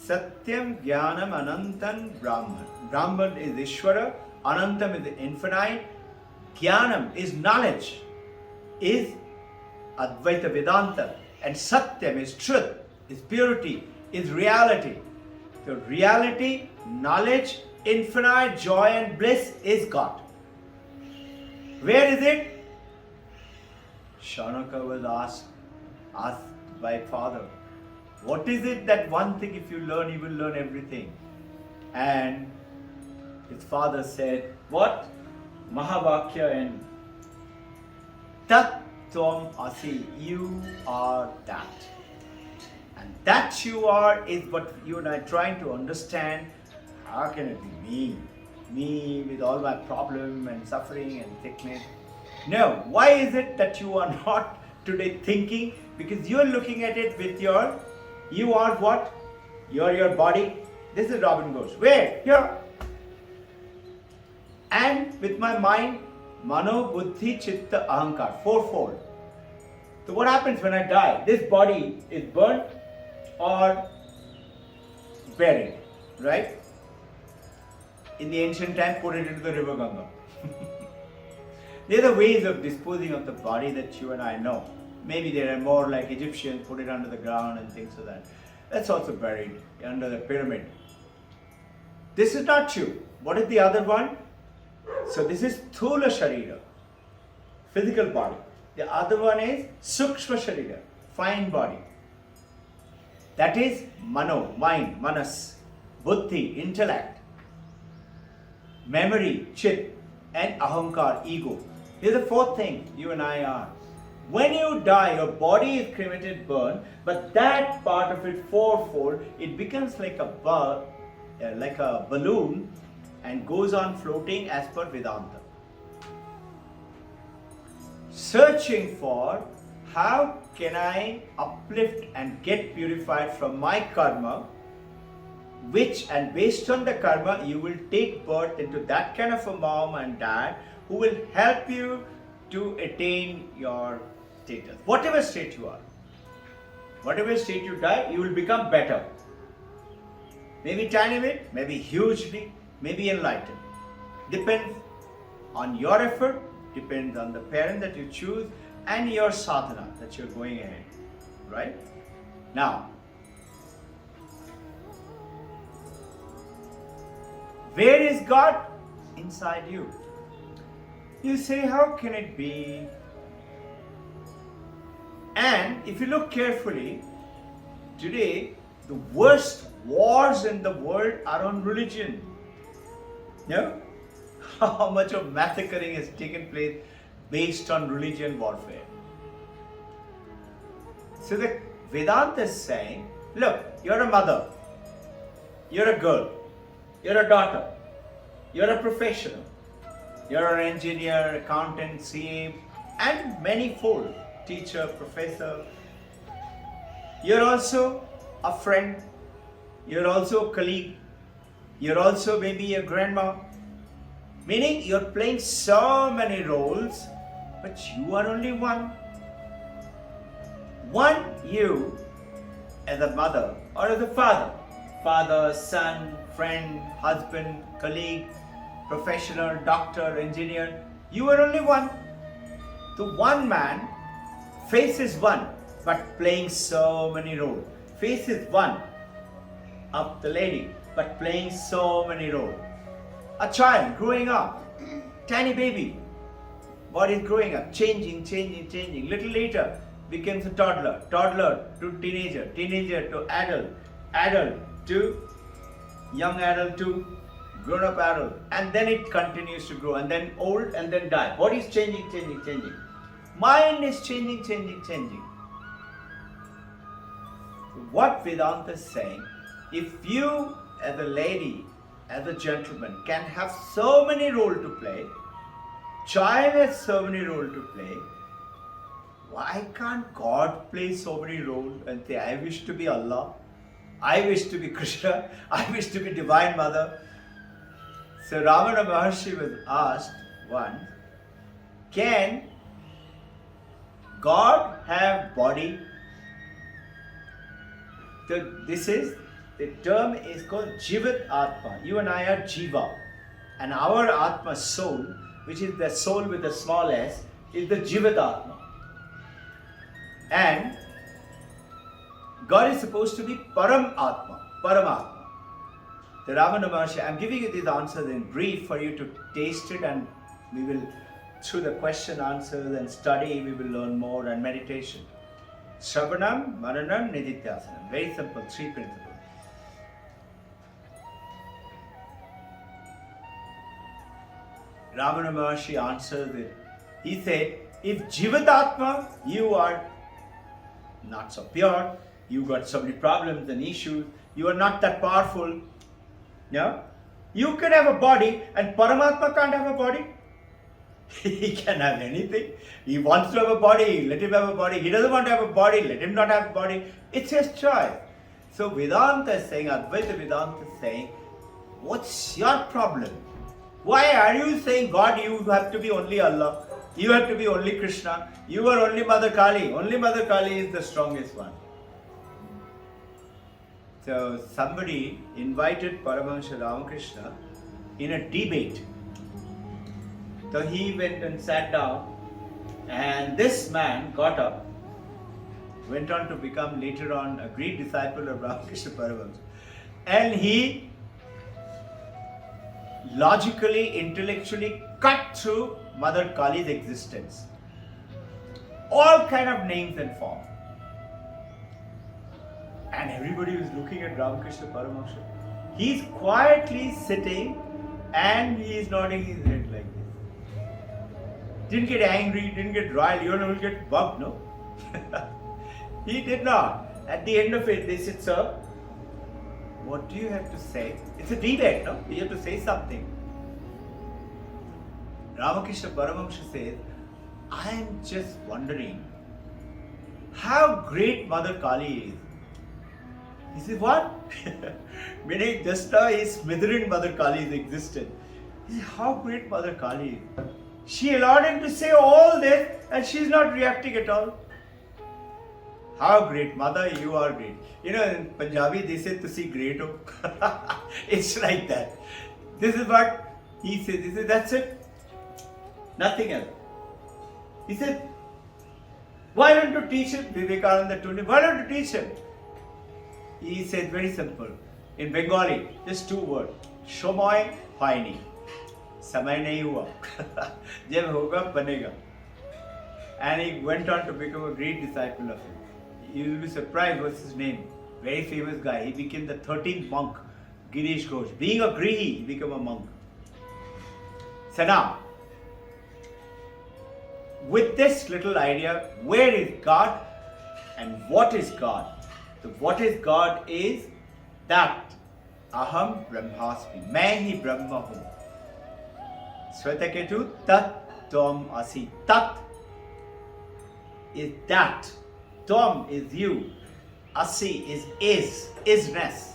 Satyam Jnanam Anantam Brahman. Brahman is Ishvara, Anantam is infinite, Jnanam is knowledge, is Advaita Vedanta, and Satyam is truth, is purity, is reality. So reality, knowledge, infinite joy and bliss is God. Where is it? Shaunaka was asked by father, what is it that one thing if you learn, you will learn everything? And his father said, what? Mahavakya and Tat Tvam Asi, you are that. And that you are is what you and I are trying to understand. How can it be me? Me with all my problem and suffering and sickness. No, why is it that you are not today thinking? Because you are looking at it with you are what? You are your body. This is Robin Ghosh. Where? Here. And with my mind, Mano, Buddhi, Chitta, Ahankar, fourfold. So what happens when I die? This body is burnt or buried, right? In the ancient time, put it into the river Ganga. There are the ways of disposing of the body that you and I know. Maybe there are more like Egyptians, put it under the ground and things like that. That's also buried under the pyramid. This is not true. What is the other one? So this is Thula Sharira, physical body. The other one is Sukshma Sharira, fine body. That is Mano, mind, Manas, Buddhi, intellect, memory, Chit, and Ahankar, ego. Here's the fourth thing you and I are. When you die, your body is cremated, burned, but that part of it fourfold, it becomes like a balloon and goes on floating as per Vedanta. Searching for how can I uplift and get purified from my karma, which, and based on the karma, you will take birth into that kind of a mom and dad who will help you to attain your status. Whatever state you are, whatever state you die, you will become better. Maybe tiny bit, maybe hugely, maybe enlightened. Depends on your effort, depends on the parent that you choose and your sadhana that you're going ahead. Right? Now, where is God? Inside you. You say, how can it be? And if you look carefully, today the worst wars in the world are on religion. No? How much of massacring has taken place based on religion warfare. So the Vedanta is saying, look, you're a mother, you're a girl, you're a daughter, you're a professional, you're an engineer, accountant, CA, and many fold, teacher, professor. You're also a friend, you're also a colleague, you're also maybe a grandma. Meaning you're playing so many roles, but you are only one. One you as a mother or as a father. Father, son, friend, husband, colleague, professional, doctor, engineer. You are only one. The one man faces one, but playing so many roles. Faces one of the lady, but playing so many roles. A child growing up, tiny baby, body is growing up, changing. Little later becomes a toddler, toddler to teenager, teenager to adult, adult to young adult to grown up adult, and then it continues to grow, and then old, and then die. Body is changing. Mind is changing. What Vedanta is saying, if you as a lady, as a gentleman can have so many roles to play, child has so many roles to play, why can't God play so many roles and say, I wish to be Allah, I wish to be Krishna, I wish to be Divine Mother? So Ramana Maharshi was asked once, can God have body? The term is called Jivat Atma. You and I are Jiva. And our Atma, soul, which is the soul with a small s, is the Jivat Atma. And God is supposed to be Param Atma, Paramatma. The Ramana Maharshi, I am giving you these answers in brief for you to taste it, and we will, through the question answers and study, we will learn more, and meditation. Shravanam, Mananam, Nidityasanam. Very simple, 3 principles. Ramana Maharshi answers it. He said, if Jivatatma, you are not so pure, you got so many problems and issues, you are not that powerful, yeah? You can have a body, and Paramatma can't have a body. He can have anything. He wants to have a body, let him have a body. He doesn't want to have a body, let him not have a body. It's his choice. So Vedanta is saying, Advaita Vedanta is saying, what's your problem? Why are you saying, God, you have to be only Allah, you have to be only Krishna, you are only Mother Kali. Only Mother Kali is the strongest one. So somebody invited Paramahansa Ramakrishna in a debate. So he went and sat down, and this man got up, went on to become later on a great disciple of Ramakrishna Paramahansa, and he logically, intellectually cut through Mother Kali's existence. All kind of names and forms. And everybody was looking at Ramakrishna Paramahansa. He's quietly sitting and he is nodding his head like this. Didn't get angry, didn't get riled, you don't get bugged, no? He did not. At the end of it, they said, sir, what do you have to say? It's a debate, no? You have to say something. Ramakrishna Paramahansa says, I am just wondering how great Mother Kali is. He says, what? Meaning just now his smothering Mother Kali's existence. He says, how great Mother Kali is. She allowed him to say all this and she is not reacting at all. How great, Mother, you are great. You know, in Punjabi they say, "Tusi great ho." It's like that. This is what he said. He said, that's it. Nothing else. He said, why don't you teach him? Vivekananda told him, why don't you teach him? He said, very simple. In Bengali, just 2 words. Shomoy hoyni. Samay nahi hua. Jab hoga, banega. And he went on to become a great disciple of him. You will be surprised what's his name. Very famous guy. He became the 13th monk, Girish Ghosh. Being a Grihi, he became a monk. So now, with this little idea, where is God and what is God? So what is God is that Aham Brahmasmi. Main hi Brahma hu. Swetaketu Tat Tom Asi. Tat is that. Tom is you. Asi is isness.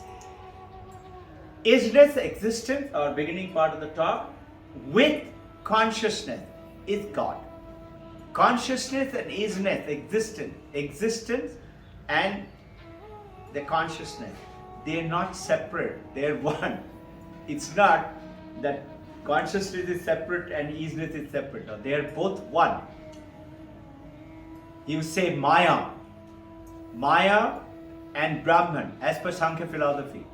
Isness, existence, our beginning part of the talk, with consciousness is God. Consciousness and isness, existence and the consciousness, they are not separate, they are one. It's not that consciousness is separate and isness is separate. No, they are both one. You say Maya and Brahman, as per Sankhya philosophy.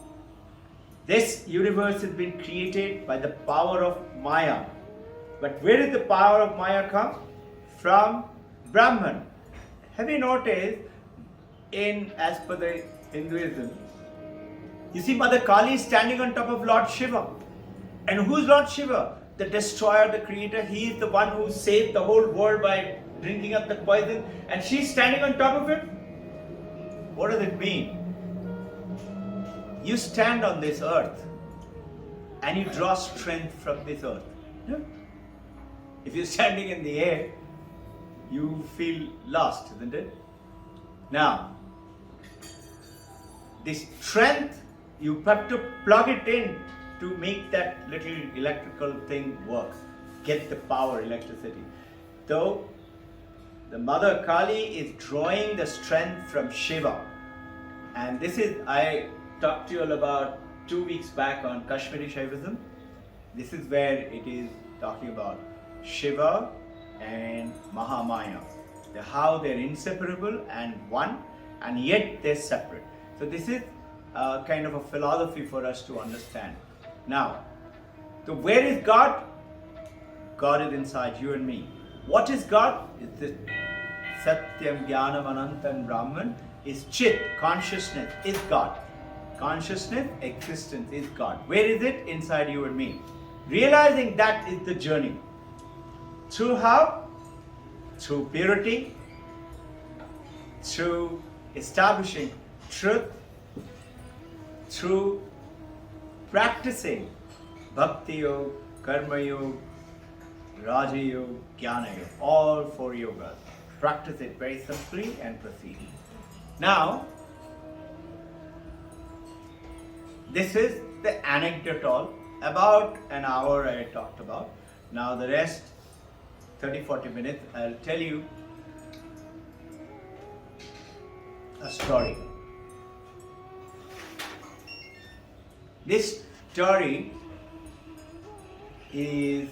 This universe has been created by the power of Maya. But where did the power of Maya come? From Brahman. Have you noticed, as per the Hinduism, you see Mother Kali is standing on top of Lord Shiva. And who's Lord Shiva? The destroyer, the creator. He is the one who saved the whole world by drinking up the poison. And she's standing on top of it. What does it mean? You stand on this earth and you draw strength from this earth. Yeah? If you're standing in the air, you feel lost, isn't it? Now, this strength, you have to plug it in to make that little electrical thing work, get the power, electricity. Though the Mother Kali is drawing the strength from Shiva. And this is, I talked to you all about 2 weeks back on Kashmiri Shaivism. This is where it is talking about Shiva and Mahamaya. How they're inseparable and one, and yet they're separate. So this is kind of a philosophy for us to understand. Now, so where is God? God is inside you and me. What is God? It's this Satyam, Jnanam, Anantam, Brahman. Is Chit, consciousness, is God. Consciousness, existence is God. Where is it? Inside you and me. Realizing that is the journey. Through how? Through purity, through establishing truth, through practicing Bhakti Yoga, Karma Yoga, Raja Yoga, Jnana Yoga, all 4 yogas. Practice it very simply and proceed. Now, this is the anecdotal. About an hour I talked about. Now the rest, 30-40 minutes, I'll tell you a story. This story is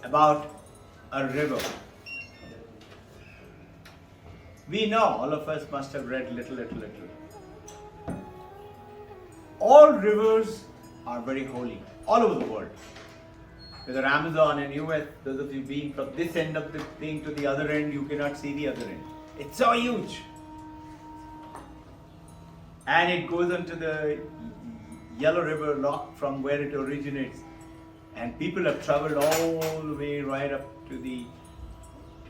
about a river. We know, all of us must have read little. All rivers are very holy, all over the world. Whether Amazon in US, those of you being from this end of the thing to the other end, you cannot see the other end. It's so huge. And it goes into the Yellow River lock from where it originates. And people have traveled all the way right up to the,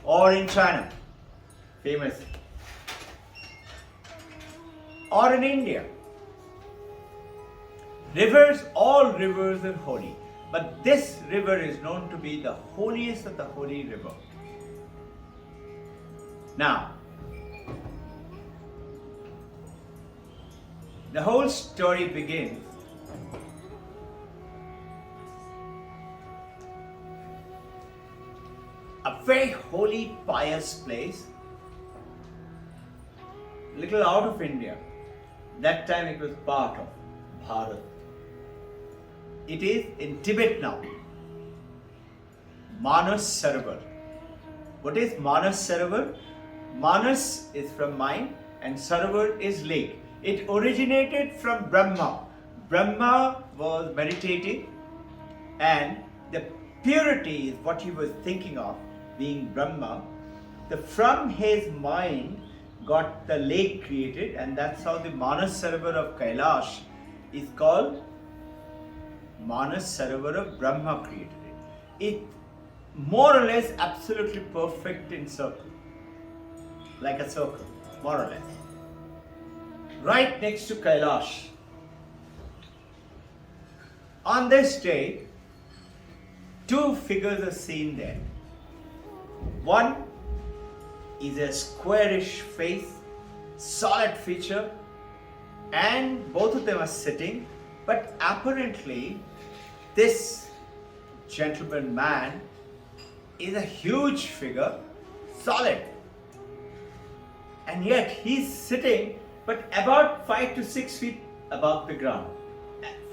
or in China, famous, or in India. Rivers, all rivers are holy, but this river is known to be the holiest of the holy river. Now, the whole story begins a very holy, pious place, little out of India. That time it was part of Bharat. It is in Tibet now. Manas Sarovar. What is Manas Sarovar? Manas is from mind and Sarovar is lake. It originated from Brahma. Brahma was meditating and the purity is what he was thinking of, being Brahma. From his mind got the lake created, and that's how the Manas Sarovar of Kailash is called Manas Sarovar of Brahma created it. It more or less absolutely perfect in circle, like a circle, more or less. Right next to Kailash. On this day, 2 figures are seen there. One is a squarish face, solid feature, and both of them are sitting, but apparently this gentleman man is a huge figure, solid, and yet he's sitting but about 5 to 6 feet above the ground,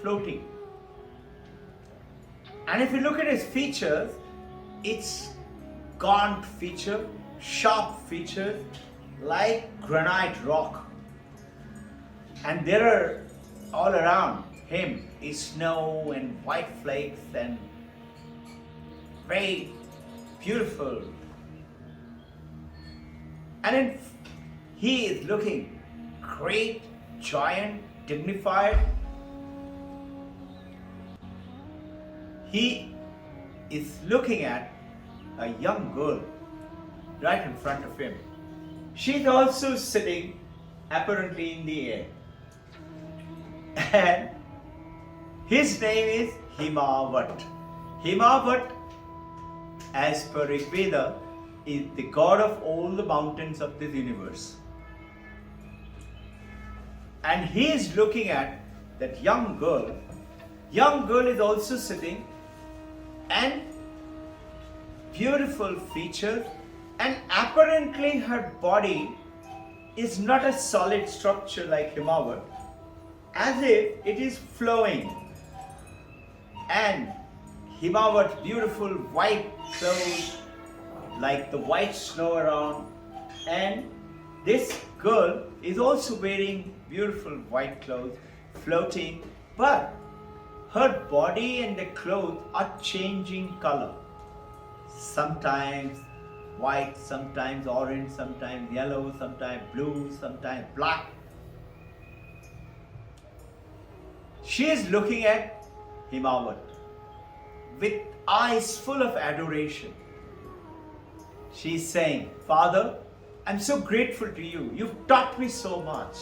floating. And if you look at his features, it's gaunt feature, sharp features, like granite rock. And there are all around him is snow and white flakes and very beautiful. And he is looking great, giant, dignified. He is looking at a young girl right in front of him. She's also sitting apparently in the air. And his name is Himavat. Himavat, as per Rigveda, is the god of all the mountains of this universe. And he is looking at that young girl. Young girl is also sitting, and beautiful features, and apparently her body is not a solid structure like Himavat, as if it is flowing. And Himavat's beautiful white clothes, like the white snow around, and this girl is also wearing beautiful white clothes, floating, but her body and the clothes are changing color. Sometimes white, sometimes orange, sometimes yellow, sometimes blue, sometimes black. She is looking at Himavat with eyes full of adoration. She is saying, Father, I'm so grateful to you. You've taught me so much.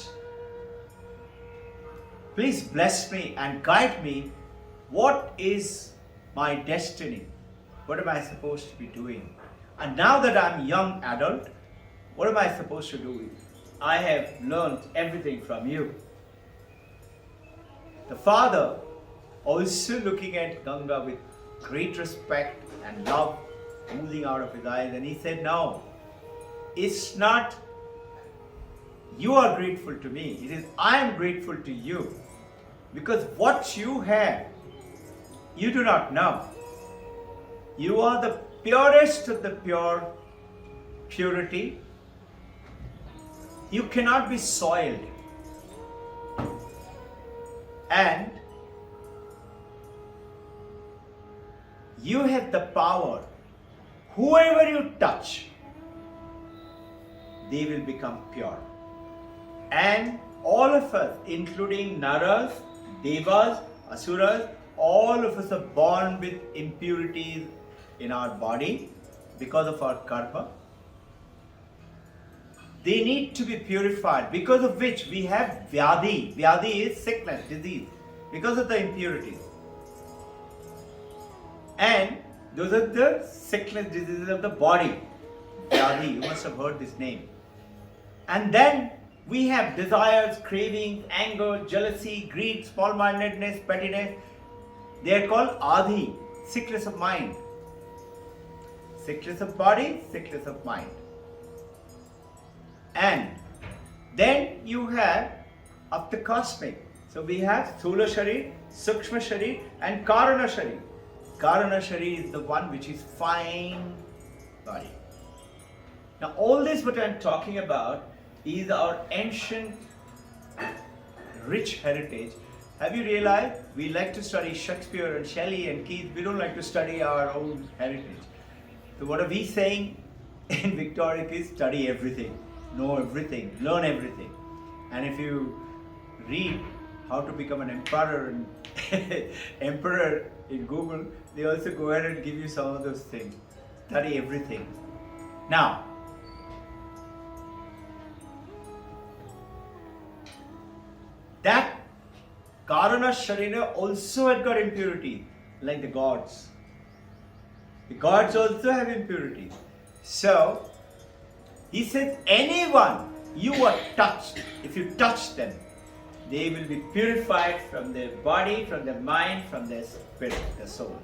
Please bless me and guide me. What is my destiny? What am I supposed to be doing? And now that I'm a young adult, what am I supposed to do? I have learned everything from you. The father, also looking at Ganga with great respect and love oozing out of his eyes, and he said, no, it's not you are grateful to me, it is I am grateful to you. Because what you have, you do not know. You are the purest of the pure purity. You cannot be soiled. And you have the power. Whoever you touch, they will become pure. And all of us, including Naras, Devas, Asuras, all of us are born with impurities in our body because of our karma. They need to be purified, because of which we have Vyadhi. Vyadhi is sickness, disease, because of the impurities. And those are the sickness, diseases of the body. Vyadhi, you must have heard this name. And then we have desires, cravings, anger, jealousy, greed, small-mindedness, pettiness. They are called Adhi, sickness of mind. Sickness of body, sickness of mind. And then you have of the cosmic. So we have Sthula Sharir, Sukshma Sharir and Karana Sharir. Karana Sharir is the one which is fine body. Now all this what I am talking about is our ancient rich heritage. Have you realized we like to study Shakespeare and Shelley and Keats, we don't like to study our own heritage. So what are we saying in Victoric is study everything, know everything, learn everything. And if you read how to become an emperor and emperor in Google, they also go ahead and give you some of those things. Study everything. Now, that Karana Sharira also had got impurity, like the gods. The gods also have impurity. So, he says, anyone you are touched, if you touch them, they will be purified from their body, from their mind, from their spirit, their soul.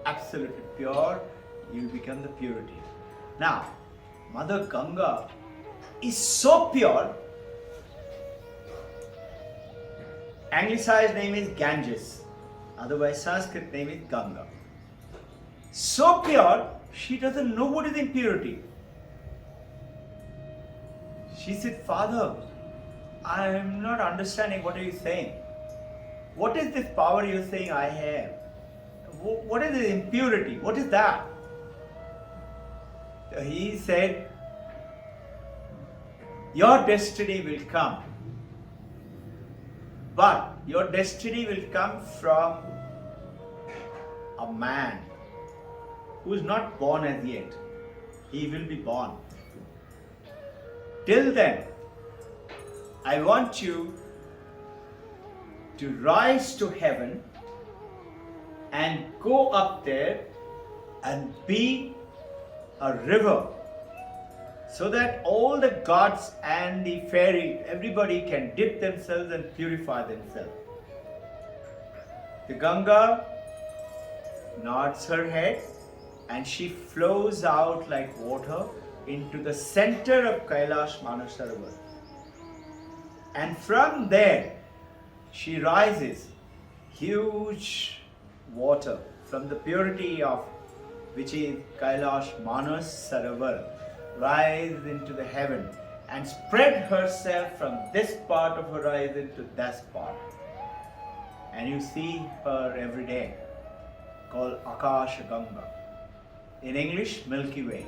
Absolutely pure, you will become the purity. Now, Mother Ganga is so pure. Anglicized name is Ganges, otherwise Sanskrit name is Ganga. So pure, she doesn't know what is impurity. She said, Father, I am not understanding what are you saying. What is this power you're saying I have? What is the impurity? What is that? So he said, your destiny will come. But your destiny will come from a man who is not born as yet. He will be born. Till then, I want you to rise to heaven and go up there and be a river, so that all the gods and the fairy, everybody can dip themselves and purify themselves. The Ganga nods her head and she flows out like water into the center of Kailash Manasarovar. And from there, she rises huge water from the purity of which is Kailash Manasarovar, rise into the heaven and spread herself from this part of horizon to that part. And you see her every day, called Akasha Ganga. In English, Milky Way.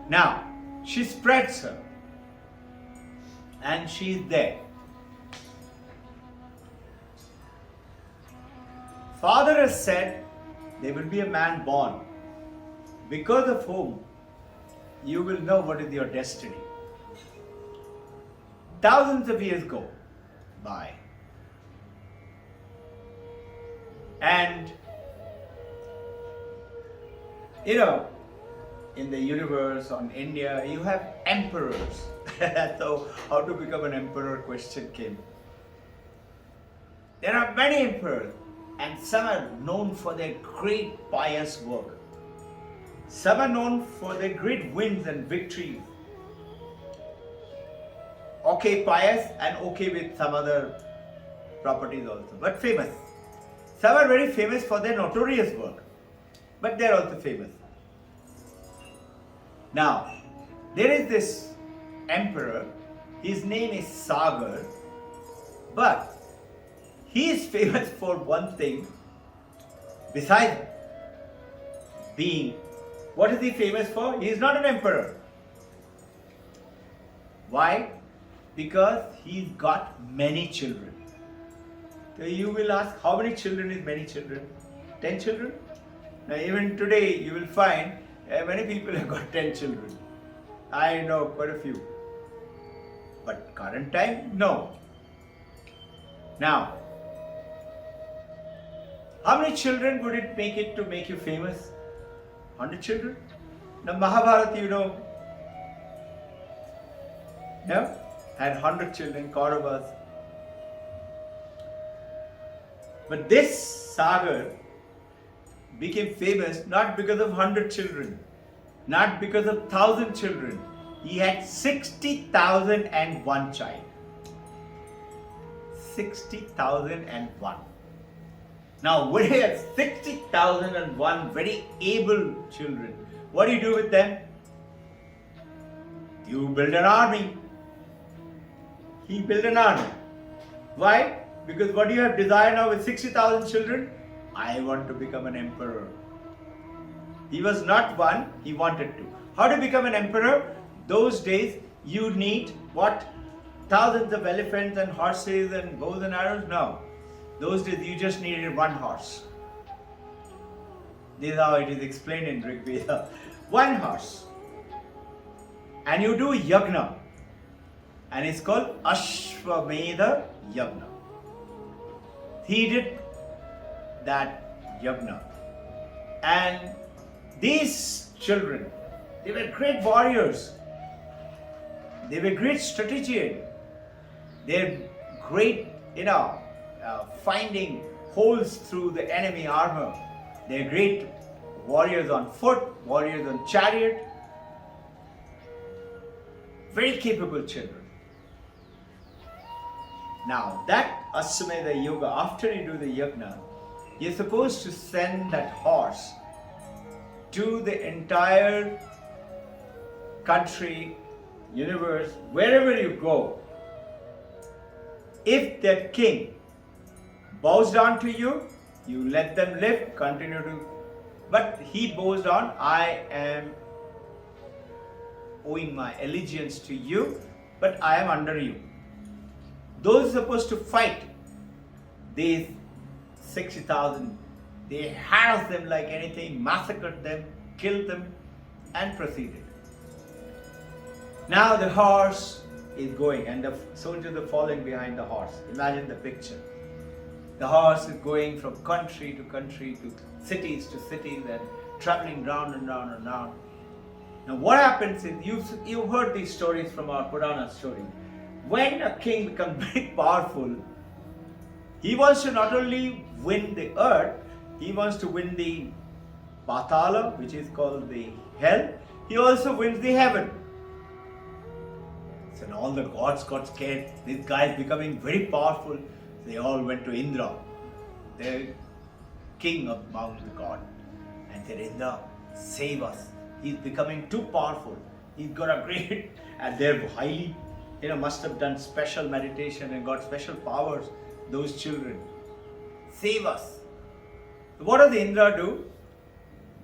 Now, she spreads her and she is there. Father has said there will be a man born because of whom you will know what is your destiny. Thousands of years go by. And you know, in the universe, on India, you have emperors. So, how to become an emperor question came. There are many emperors, and some are known for their great pious work. Some are known for their great wins and victories. Okay, pious and okay with some other properties also, but famous. Some are very famous for their notorious work, but they are also famous. Now, there is this emperor, his name is Sagar, but he is famous for one thing, besides being, what is he famous for? He is not an emperor. Why? Because he's got many children. So you will ask, how many children is many children? 10 children? Now even today you will find many people have got 10 children. I know quite a few. But current time, no. Now, how many children would it make to make you famous? 100 children? Now Mahabharata, you know, yeah, had 100 children, Kauravas. But this Sagar became famous not because of 100 children, not because of 1,000 children. He had 60,001 child. 60,001. Now, when he has 60,001 very able children, what do you do with them? You build an army. He built an army. Why? Because what do you have desire now with 60,000 children? I want to become an emperor. He was not one, he wanted to. How to become an emperor? Those days you need what? Thousands of elephants and horses and bows and arrows? No. Those days you just needed one horse. This is how it is explained in Rig Veda. One horse. And you do yagna. And it's called Ashwamedha Yagna. He did that yagna. And these children, they were great warriors. They were great strategians. They're great, finding holes through the enemy armor. They're great warriors on foot, warriors on chariot. Very capable children. Now that Ashwamedha Yoga, after you do the yagna, you're supposed to send that horse to the entire country, universe, wherever you go. If that king bows down to you, you let them live, continue to. But he bows down, I am owing my allegiance to you, but I am under you. Those supposed to fight, these 60,000, they harassed them like anything, massacred them, killed them, and proceeded. Now the horse is going and the soldiers are following behind the horse. Imagine the picture. The horse is going from country to country, to cities and traveling round and round and round. Now what happens is, you've heard these stories from our Purana story. When a king becomes very powerful, he wants to not only win the earth, he wants to win the Patala, which is called the hell. He also wins the heaven. So all the gods got scared. This guy is becoming very powerful. They all went to Indra, the king among the gods, and said, Indra, save us. He's becoming too powerful. He's got a great, and they're highly, must have done special meditation and got special powers, those children. Save us. So what does the Indra do?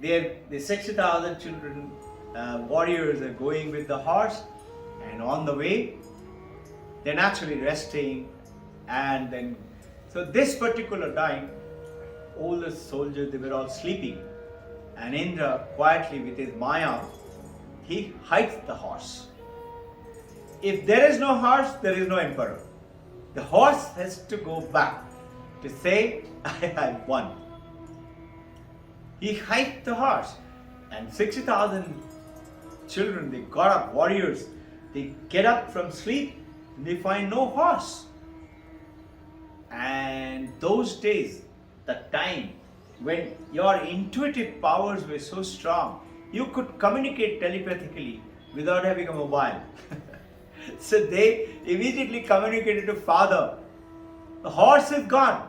The 60,000 children, warriors are going with the horse, and on the way, they're naturally resting, and then, so this particular time, all the soldiers, they were all sleeping, and Indra, quietly with his Maya, he hides the horse. If there is no horse, there is no emperor. The horse has to go back to say, I have won. He hides the horse, and 60,000 children, they got up, warriors, they get up from sleep, and they find no horse. And those days, the time when your intuitive powers were so strong, you could communicate telepathically without having a mobile. So they immediately communicated to father, the horse is gone.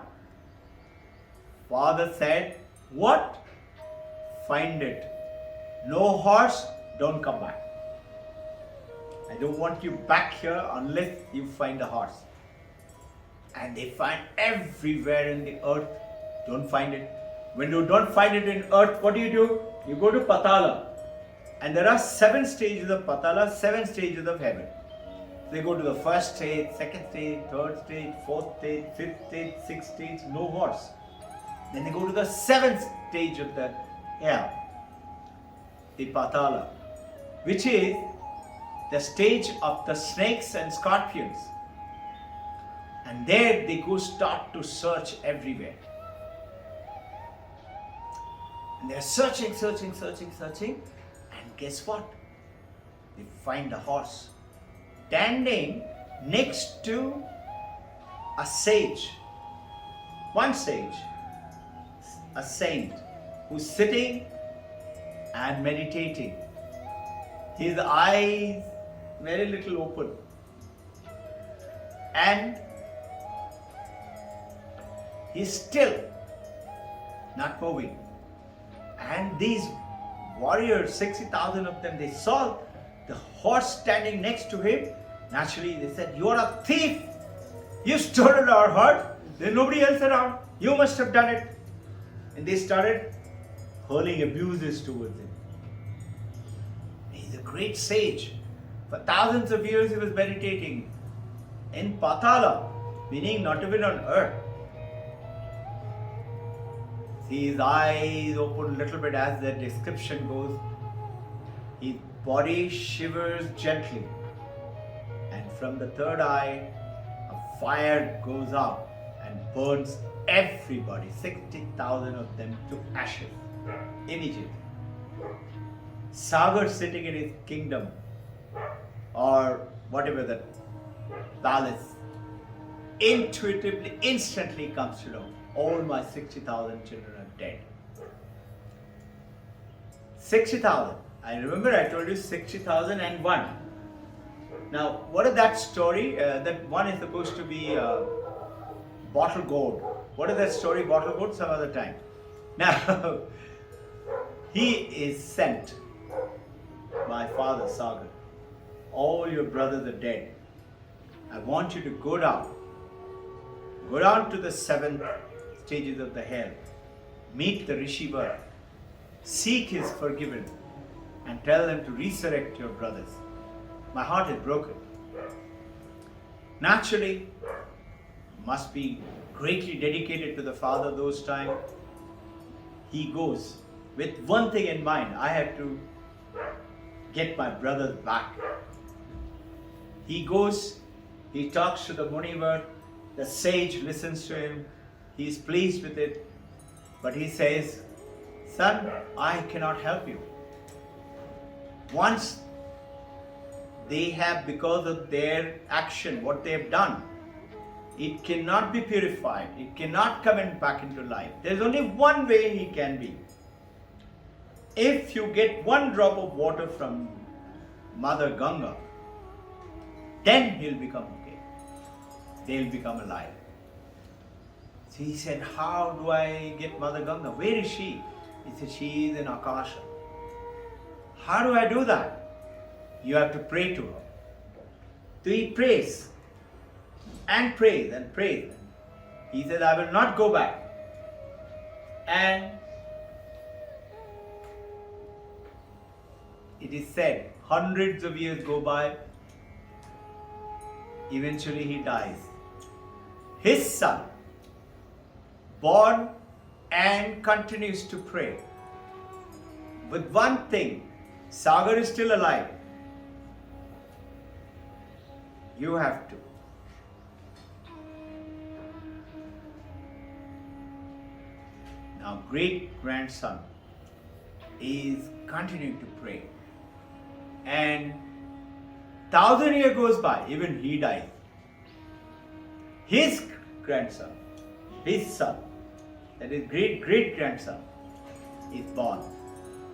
Father said, what? Find it. No horse, don't come back. I don't want you back here unless you find a horse. And they find everywhere in the earth, don't find it. When you don't find it in earth, what do? You go to Patala. And there are 7 stages of Patala, 7 stages of heaven. They go to the first stage, second stage, third stage, fourth stage, fifth stage, sixth stage, no horse. Then they go to the 7th stage of the hell, the Patala, which is the stage of the snakes and scorpions. And there they go start to search everywhere. And they're searching. And guess what? They find a horse standing next to a sage. One sage, a saint, who's sitting and meditating. His eyes very little open. And he's still not moving. And these warriors, 60,000 of them, they saw the horse standing next to him. Naturally, they said, you are a thief. You stolen our horse. There's nobody else around. You must have done it. And they started hurling abuses towards him. He's a great sage. For thousands of years he was meditating in Patala, meaning not even on earth. See, his eyes open a little bit as the description goes. His body shivers gently, and from the third eye, a fire goes up and burns everybody, 60,000 of them, to ashes immediately. Sagar sitting in his kingdom, or whatever the palace, intuitively, instantly comes to know, all my 60,000 children are dead. 60,000. I remember I told you 60,001. Now, what is that story? That one is supposed to be bottle gourd. What is that story, bottle gourd? Some other time. Now, he is sent by Father Sagar. All your brothers are dead. I want you to go down to the 7 stages of the hell. Meet the Rishivar. Seek his forgiveness and tell them to resurrect your brothers. My heart is broken. Naturally, must be greatly dedicated to the Father those times. He goes with one thing in mind. I have to get my brothers back. He goes, he talks to the Munivar, the sage listens to him, He is pleased with it. But he says, son, I cannot help you. Once they have, because of their action, what they have done, it cannot be purified. It cannot come back into life. There is only one way he can be. If you get one drop of water from Mother Ganga, then he'll become okay. They'll become alive. So he said, how do I get Mother Ganga? Where is she? He said, she is in Akasha. How do I do that? You have to pray to her. So he prays and prays and prays. He said, I will not go back. And it is said, hundreds of years go by. Eventually he dies. His son, born and continues to pray. With one thing, Sagar is still alive. You have to. Now, great-grandson is continuing to pray. And 1,000 years goes by, even he dies. His grandson, his son, that is great-great-grandson, is born.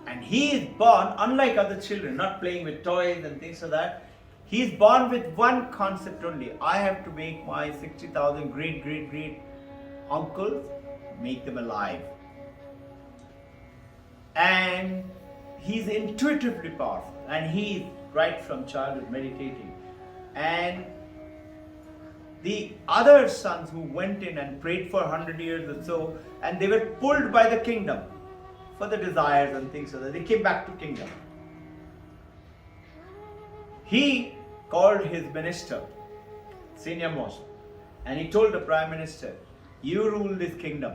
And he is born, unlike other children, not playing with toys and things like that. He is born with one concept only. I have to make my 60,000 great-great-great uncles, make them alive. And he's intuitively powerful. And he is right from childhood meditating. And the other sons who went in and prayed for 100 years or so, and they were pulled by the kingdom for the desires and things like that. They came back to kingdom. He called his minister, senior most, and he told the prime minister, you rule this kingdom.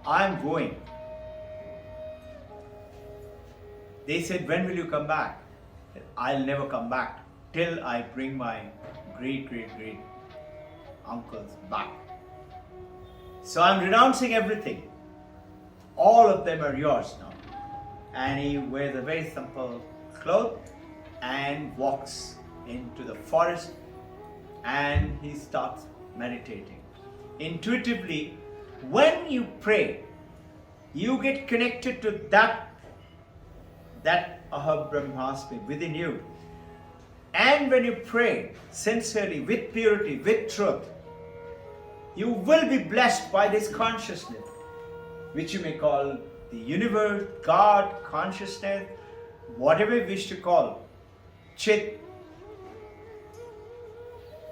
I am going. They said, when will you come back? I'll never come back till I bring my great-great-great uncles back. So I'm renouncing everything. All of them are yours now. And he wears a very simple cloth and walks into the forest and he starts meditating. Intuitively, when you pray, you get connected to that Aham Brahmasmi within you. And when you pray sincerely, with purity, with truth, you will be blessed by this consciousness, which you may call the universe, God, consciousness, whatever you wish to call, Chit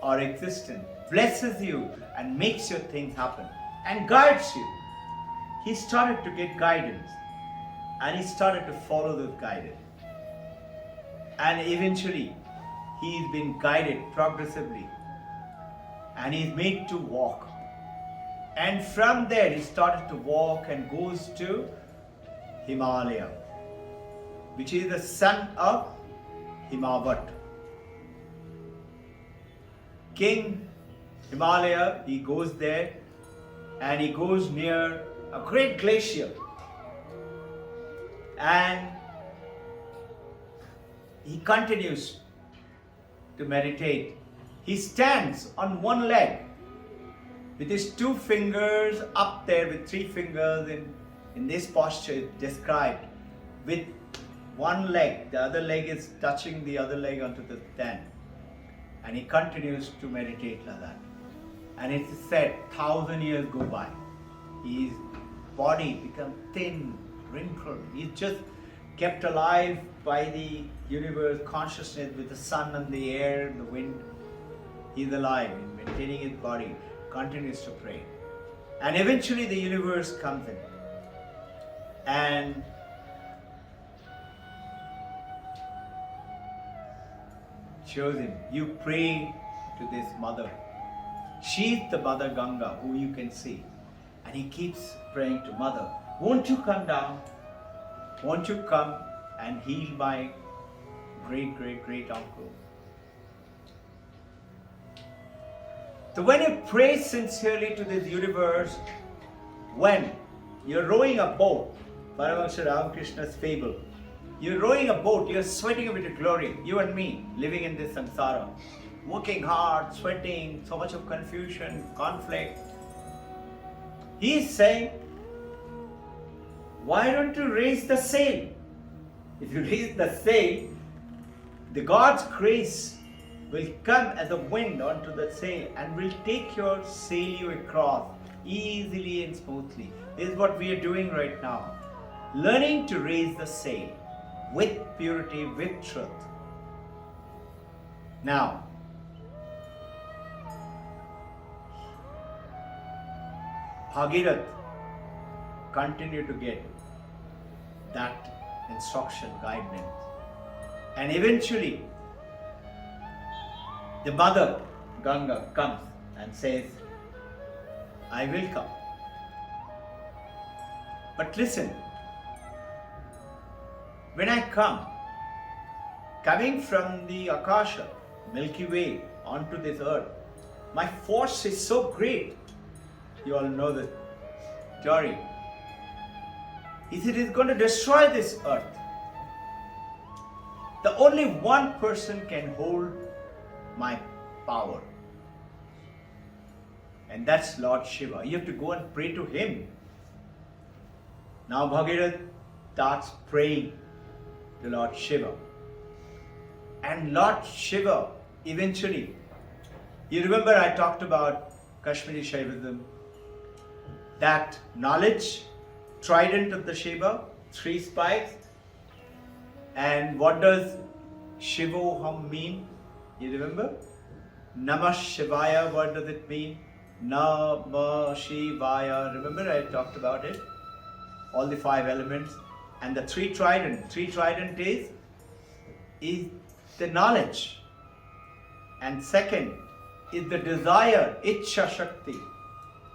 or existence, blesses you and makes your things happen and guides you. He started to get guidance and he started to follow those guidance. And eventually, he's been guided progressively and he's made to walk. And from there, he started to walk and goes to Himalaya, which is the son of Himavat. King Himalaya, he goes there and he goes near a great glacier. And he continues to meditate. He stands on one leg with his two fingers up there, with three fingers in this posture described, with one leg, the other leg is touching the other leg onto the stand. And he continues to meditate like that. And it's said 1,000 years go by. His body becomes thin, wrinkled. He's just kept alive by the universe consciousness with the sun and the air and the wind. He's alive in maintaining his body, continues to pray. And eventually the universe comes in and shows him, you pray to this mother. She's the Mother Ganga who you can see. And he keeps praying to Mother, won't you come down? Won't you come and heal my great-great-great uncle? So when you pray sincerely to this universe, when you're rowing a boat, Paramahansa Ramakrishna's fable, you're rowing a boat, you're sweating away to glory, you and me, living in this samsara, working hard, sweating, so much of confusion, conflict. He's saying, why don't you raise the sail? If you raise the sail, the God's grace will come as a wind onto the sail and will take your sail you across easily and smoothly. This is what we are doing right now. Learning to raise the sail with purity, with truth. Now, Bhagirath continued to get that instruction, guidance. And eventually, the mother, Ganga, comes and says, I will come. But listen, when I come, coming from the Akasha, Milky Way, onto this earth, my force is so great. You all know the story. He said, it's going to destroy this earth. The only one person can hold my power. And that's Lord Shiva. You have to go and pray to him. Now Bhagirath starts praying to Lord Shiva. And Lord Shiva eventually, you remember I talked about Kashmiri Shaivism, that knowledge, trident of the Shiva, 3 spikes. And what does Shivoham mean? You remember? Namah Shivaya, what does it mean? Namah Shivaya. Remember I talked about it? All the 5 elements. And the 3 trident. 3 trident is the knowledge. And second is the desire, Ichha Shakti.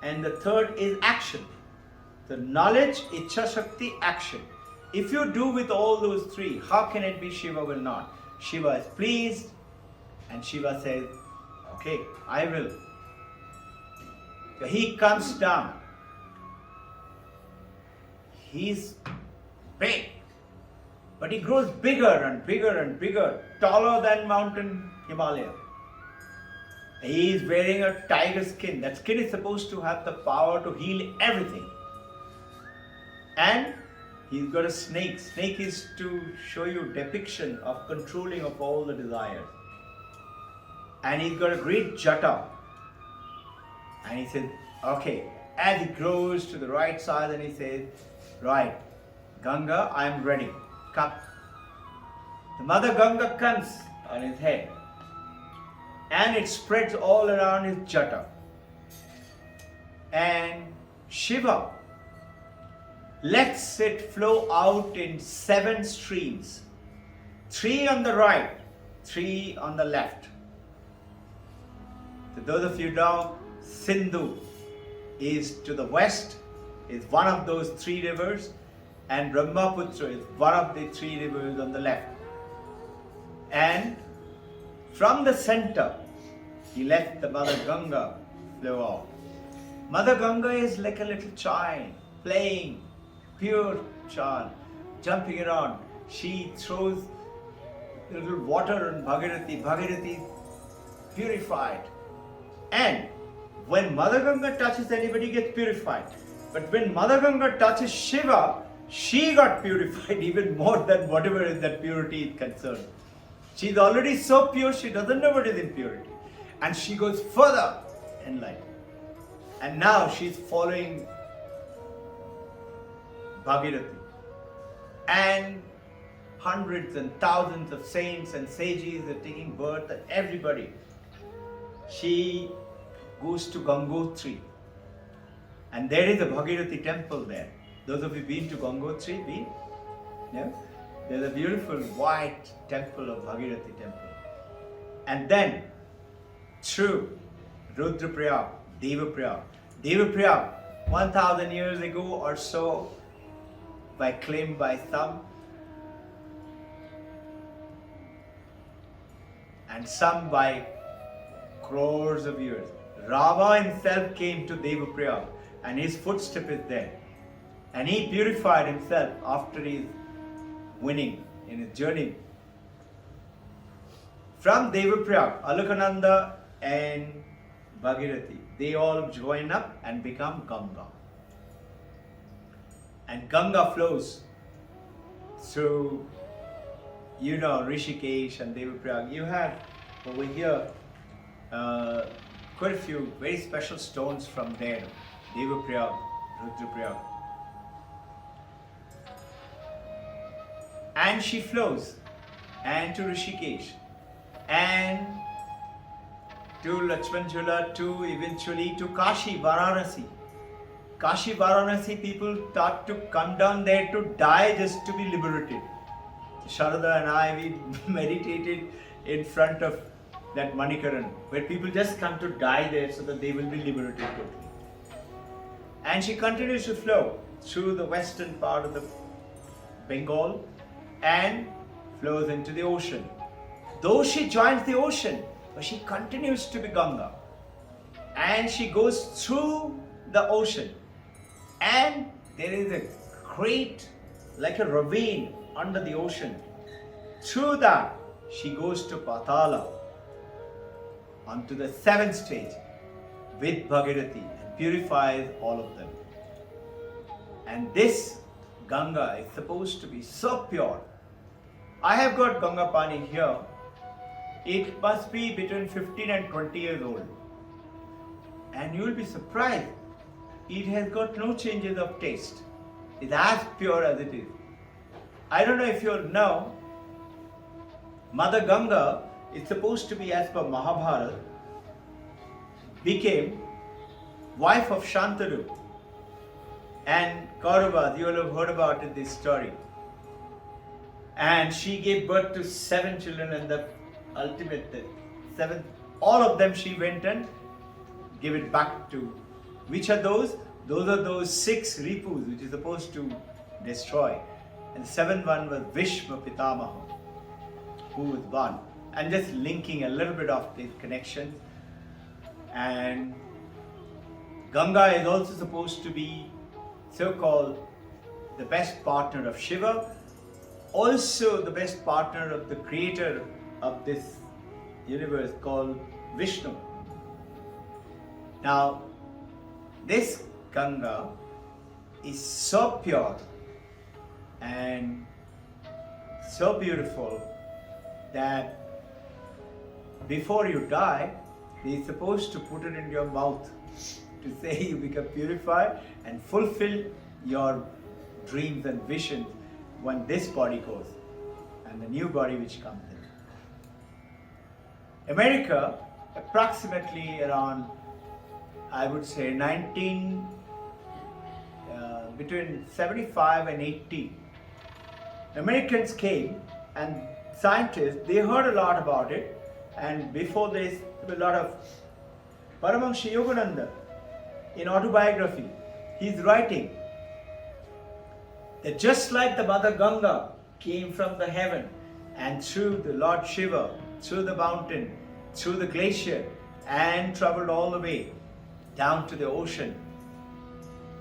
And the third is action. The knowledge, Ichha Shakti, action. If you do with all those 3, how can it be Shiva will not? Shiva is pleased and Shiva says, okay, I will. So he comes down. He's big, but he grows bigger and bigger and bigger, taller than mountain Himalaya. He is wearing a tiger skin. That skin is supposed to have the power to heal everything. And he's got a snake. Snake is to show you depiction of controlling of all the desires. And he's got a great jata. And he said, okay, as he grows to the right side, and he says, right, Ganga, I am ready. Come. The mother Ganga comes on his head. And it spreads all around his jata. And Shiva lets it flow out in 7 streams. 3 on the right, 3 on the left. So those of you know, Sindhu is to the west, is one of those 3 rivers, and Brahmaputra is one of the 3 rivers on the left. And from the center, he let the Mother Ganga flow out. Mother Ganga is like a little child, playing, pure child, jumping around. She throws a little water on Bhagirathi. Bhagirathi purified. And when Mother Ganga touches anybody, gets purified. But when Mother Ganga touches Shiva, she got purified even more than whatever is that purity is concerned. She's already so pure, she doesn't know what is impurity. And she goes further in life. And now she's following Bhagirathi. And hundreds and thousands of saints and sages are taking birth, and everybody. She goes to Gangotri. And there is a Bhagirathi temple there. Those of you been to Gangotri? Been? Yeah? There's a beautiful white temple of Bhagirathi temple. And then, through Rudraprayag, Devaprayag, 1000 years ago or so, by claim by some, and some by crores of years. Rama himself came to Devaprayag and his footstep is there. And he purified himself after his winning in his journey. From Devaprayag, Alaknanda and Bhagirathi, they all join up and become Ganga. And Ganga flows through, Rishikesh and Devaprayag. You have over here quite a few very special stones from there. Devaprayag, Rudraprayag. And she flows and to Rishikesh and to Lakshmanjula, to eventually to Kashi, Varanasi. Kashi, Varanasi, people start to come down there to die just to be liberated. Sharada and I, we meditated in front of that Manikaran, where people just come to die there so that they will be liberated totally. And she continues to flow through the western part of the Bengal and flows into the ocean. Though she joins the ocean, but she continues to be Ganga. And she goes through the ocean. And there is a great, like a ravine under the ocean. Through that, she goes to Patala, onto the 7th stage with Bhagirathi and purifies all of them. And this Ganga is supposed to be so pure. I have got Ganga Pani here. It must be between 15 and 20 years old. And you will be surprised. It has got no changes of taste. It's as pure as it is. I don't know if you know, Mother Ganga is supposed to be, as per Mahabharata, became wife of Shantanu. And Kauravas, you will have heard about it, this story. And she gave birth to 7 children, and the ultimate 7th, all of them she went and gave it back to. Which are those? Those are those 6 Ripus which is supposed to destroy. And the 7th one was Vishma Pitamaha, who was born. And just linking a little bit of these connections. And Ganga is also supposed to be so-called the best partner of Shiva, also the best partner of the creator of this universe called Vishnu. Now, this Ganga is so pure and so beautiful that before you die, he is supposed to put it in your mouth to say you become purified and fulfill your dreams and visions when this body goes and the new body which comes in. America, approximately around, I would say between 75 and 80, Americans came and scientists, they heard a lot about it, and before this, there was a lot of Paramahansa Yogananda in autobiography, he's writing that just like the Mother Ganga came from the heaven and through the Lord Shiva, through the mountain, through the glacier, and traveled all the way down to the ocean.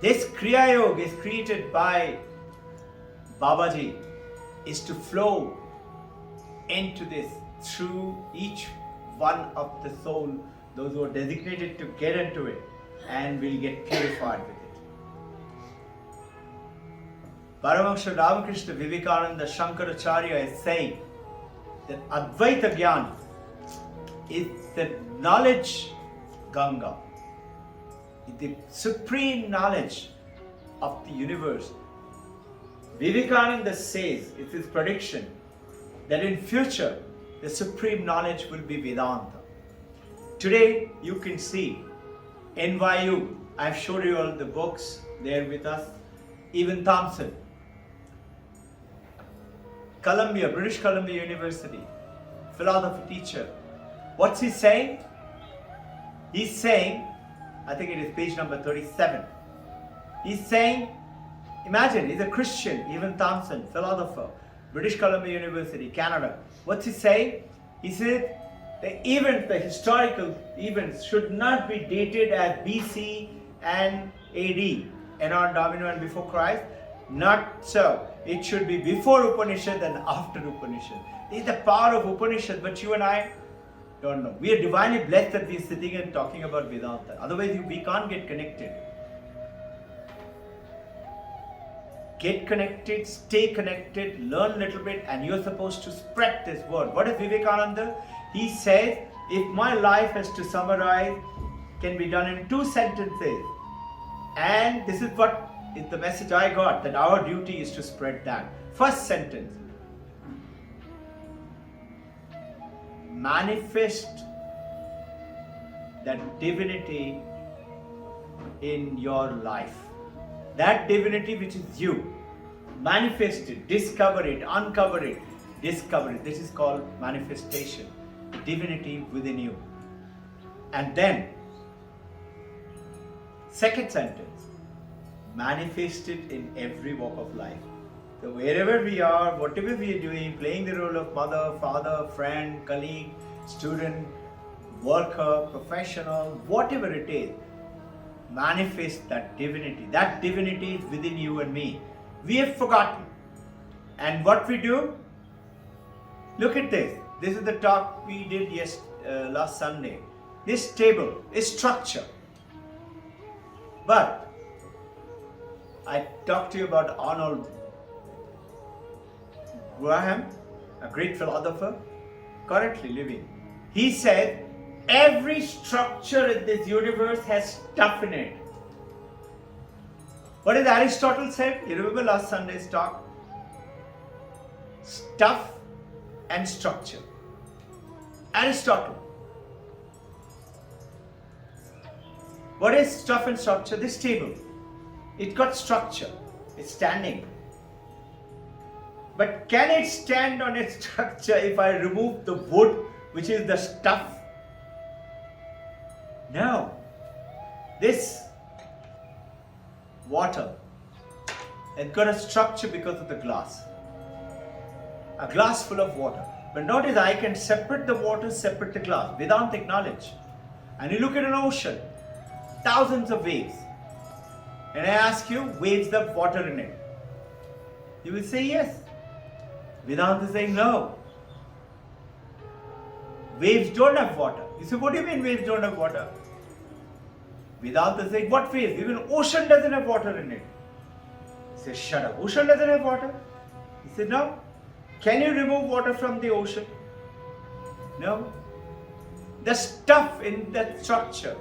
This Kriya Yoga is created by Babaji, is to flow into this through each one of the soul, those who are designated to get into it, and will get purified with it. Paramahansa Ramakrishna Vivekananda Shankaracharya is saying that Advaita Jnana is the knowledge Ganga, the supreme knowledge of the universe. Vivekananda says, it's his prediction, that in future the supreme knowledge will be Vedanta. Today you can see NYU, I've showed you all the books there with us, even Thompson, Columbia, British Columbia University, philosophy teacher. What's he saying? He's saying, I think it is page number 37. He's saying, imagine, he's a Christian, even Thompson, philosopher, British Columbia University, Canada. What's he saying? He said, the historical events should not be dated as BC and AD, Anno Domini and before Christ. Not so. It should be before Upanishad and after Upanishad. This is the power of Upanishad, but you and I don't know. We are divinely blessed that we are sitting and talking about Vedanta. Otherwise, we can't get connected. Get connected, stay connected, learn a little bit, and you're supposed to spread this word. What is Vivekananda? He says, if my life has to summarize, can be done in 2 sentences. And this is what is the message I got, that our duty is to spread that. First sentence. Manifest that divinity in your life. That divinity which is you. Manifest it, discover it, uncover it, discover it. This is called manifestation. Divinity within you. And then, second sentence. Manifest it in every walk of life. So wherever we are, whatever we are doing, playing the role of mother, father, friend, colleague, student, worker, professional, whatever it is, manifest that divinity. That divinity is within you and me. We have forgotten. And what we do? Look at this. This is the talk we did last Sunday. This table is structure. But I talked to you about Arnold Graham, a great philosopher, currently living. He said, every structure in this universe has stuff in it. What did Aristotle said? You remember last Sunday's talk? Stuff and structure. Aristotle. What is stuff and structure? This table. It got structure. It's standing. But can it stand on its structure if I remove the wood, which is the stuff? No. This water, it got a structure because of the glass. A glass full of water. But notice I can separate the water, separate the glass. Vedanta knowledge. And you look at an ocean, thousands of waves. And I ask you, waves have water in it? You will say yes. Vedanta is saying no. Waves don't have water. You say, what do you mean waves don't have water? Vedanta is saying, what waves? Even ocean doesn't have water in it. You say, shut up. Ocean doesn't have water? He said, no. Can you remove water from the ocean? No. The stuff in that structure,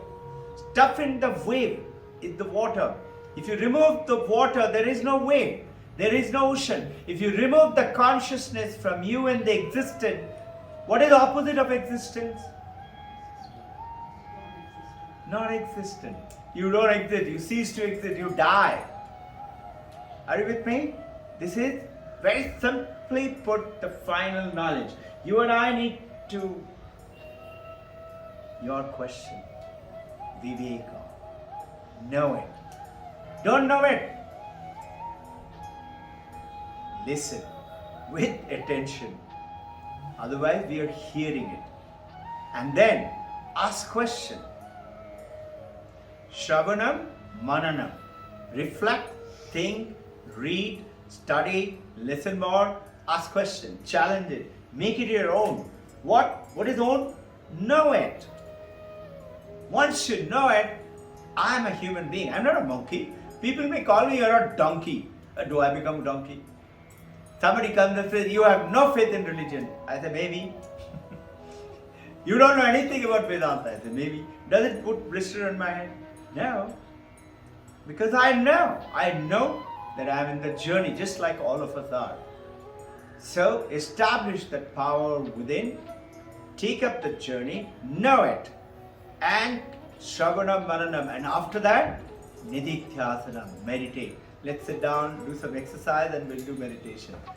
stuff in the wave is the water. If you remove the water, there is no wave. There is no ocean. If you remove the consciousness from you and the existent, what is the opposite of existence? Non-existent. You don't exist. You cease to exist. You die. Are you with me? This is very simply put the final knowledge. You and I need to. Your question. Viveka. Know it. Don't know it. Listen with attention. Otherwise, we are hearing it. And then ask question. Shravanam, mananam. Reflect, think, read, study, listen more, ask question, challenge it, make it your own. What is own? Know it. Once you know it, I am a human being. I'm not a monkey. People may call me you're a donkey. Do I become a donkey? Somebody comes and says, you have no faith in religion. I say, maybe. You don't know anything about Vedanta. I say, maybe. Does it put blister on my head? No. Because I know. I know that I am in the journey just like all of us are. So establish that power within. Take up the journey. Know it. And Shravanam Mananam. And after that, Nididhyasanam. Meditate. Let's sit down, do some exercise, and we'll do meditation.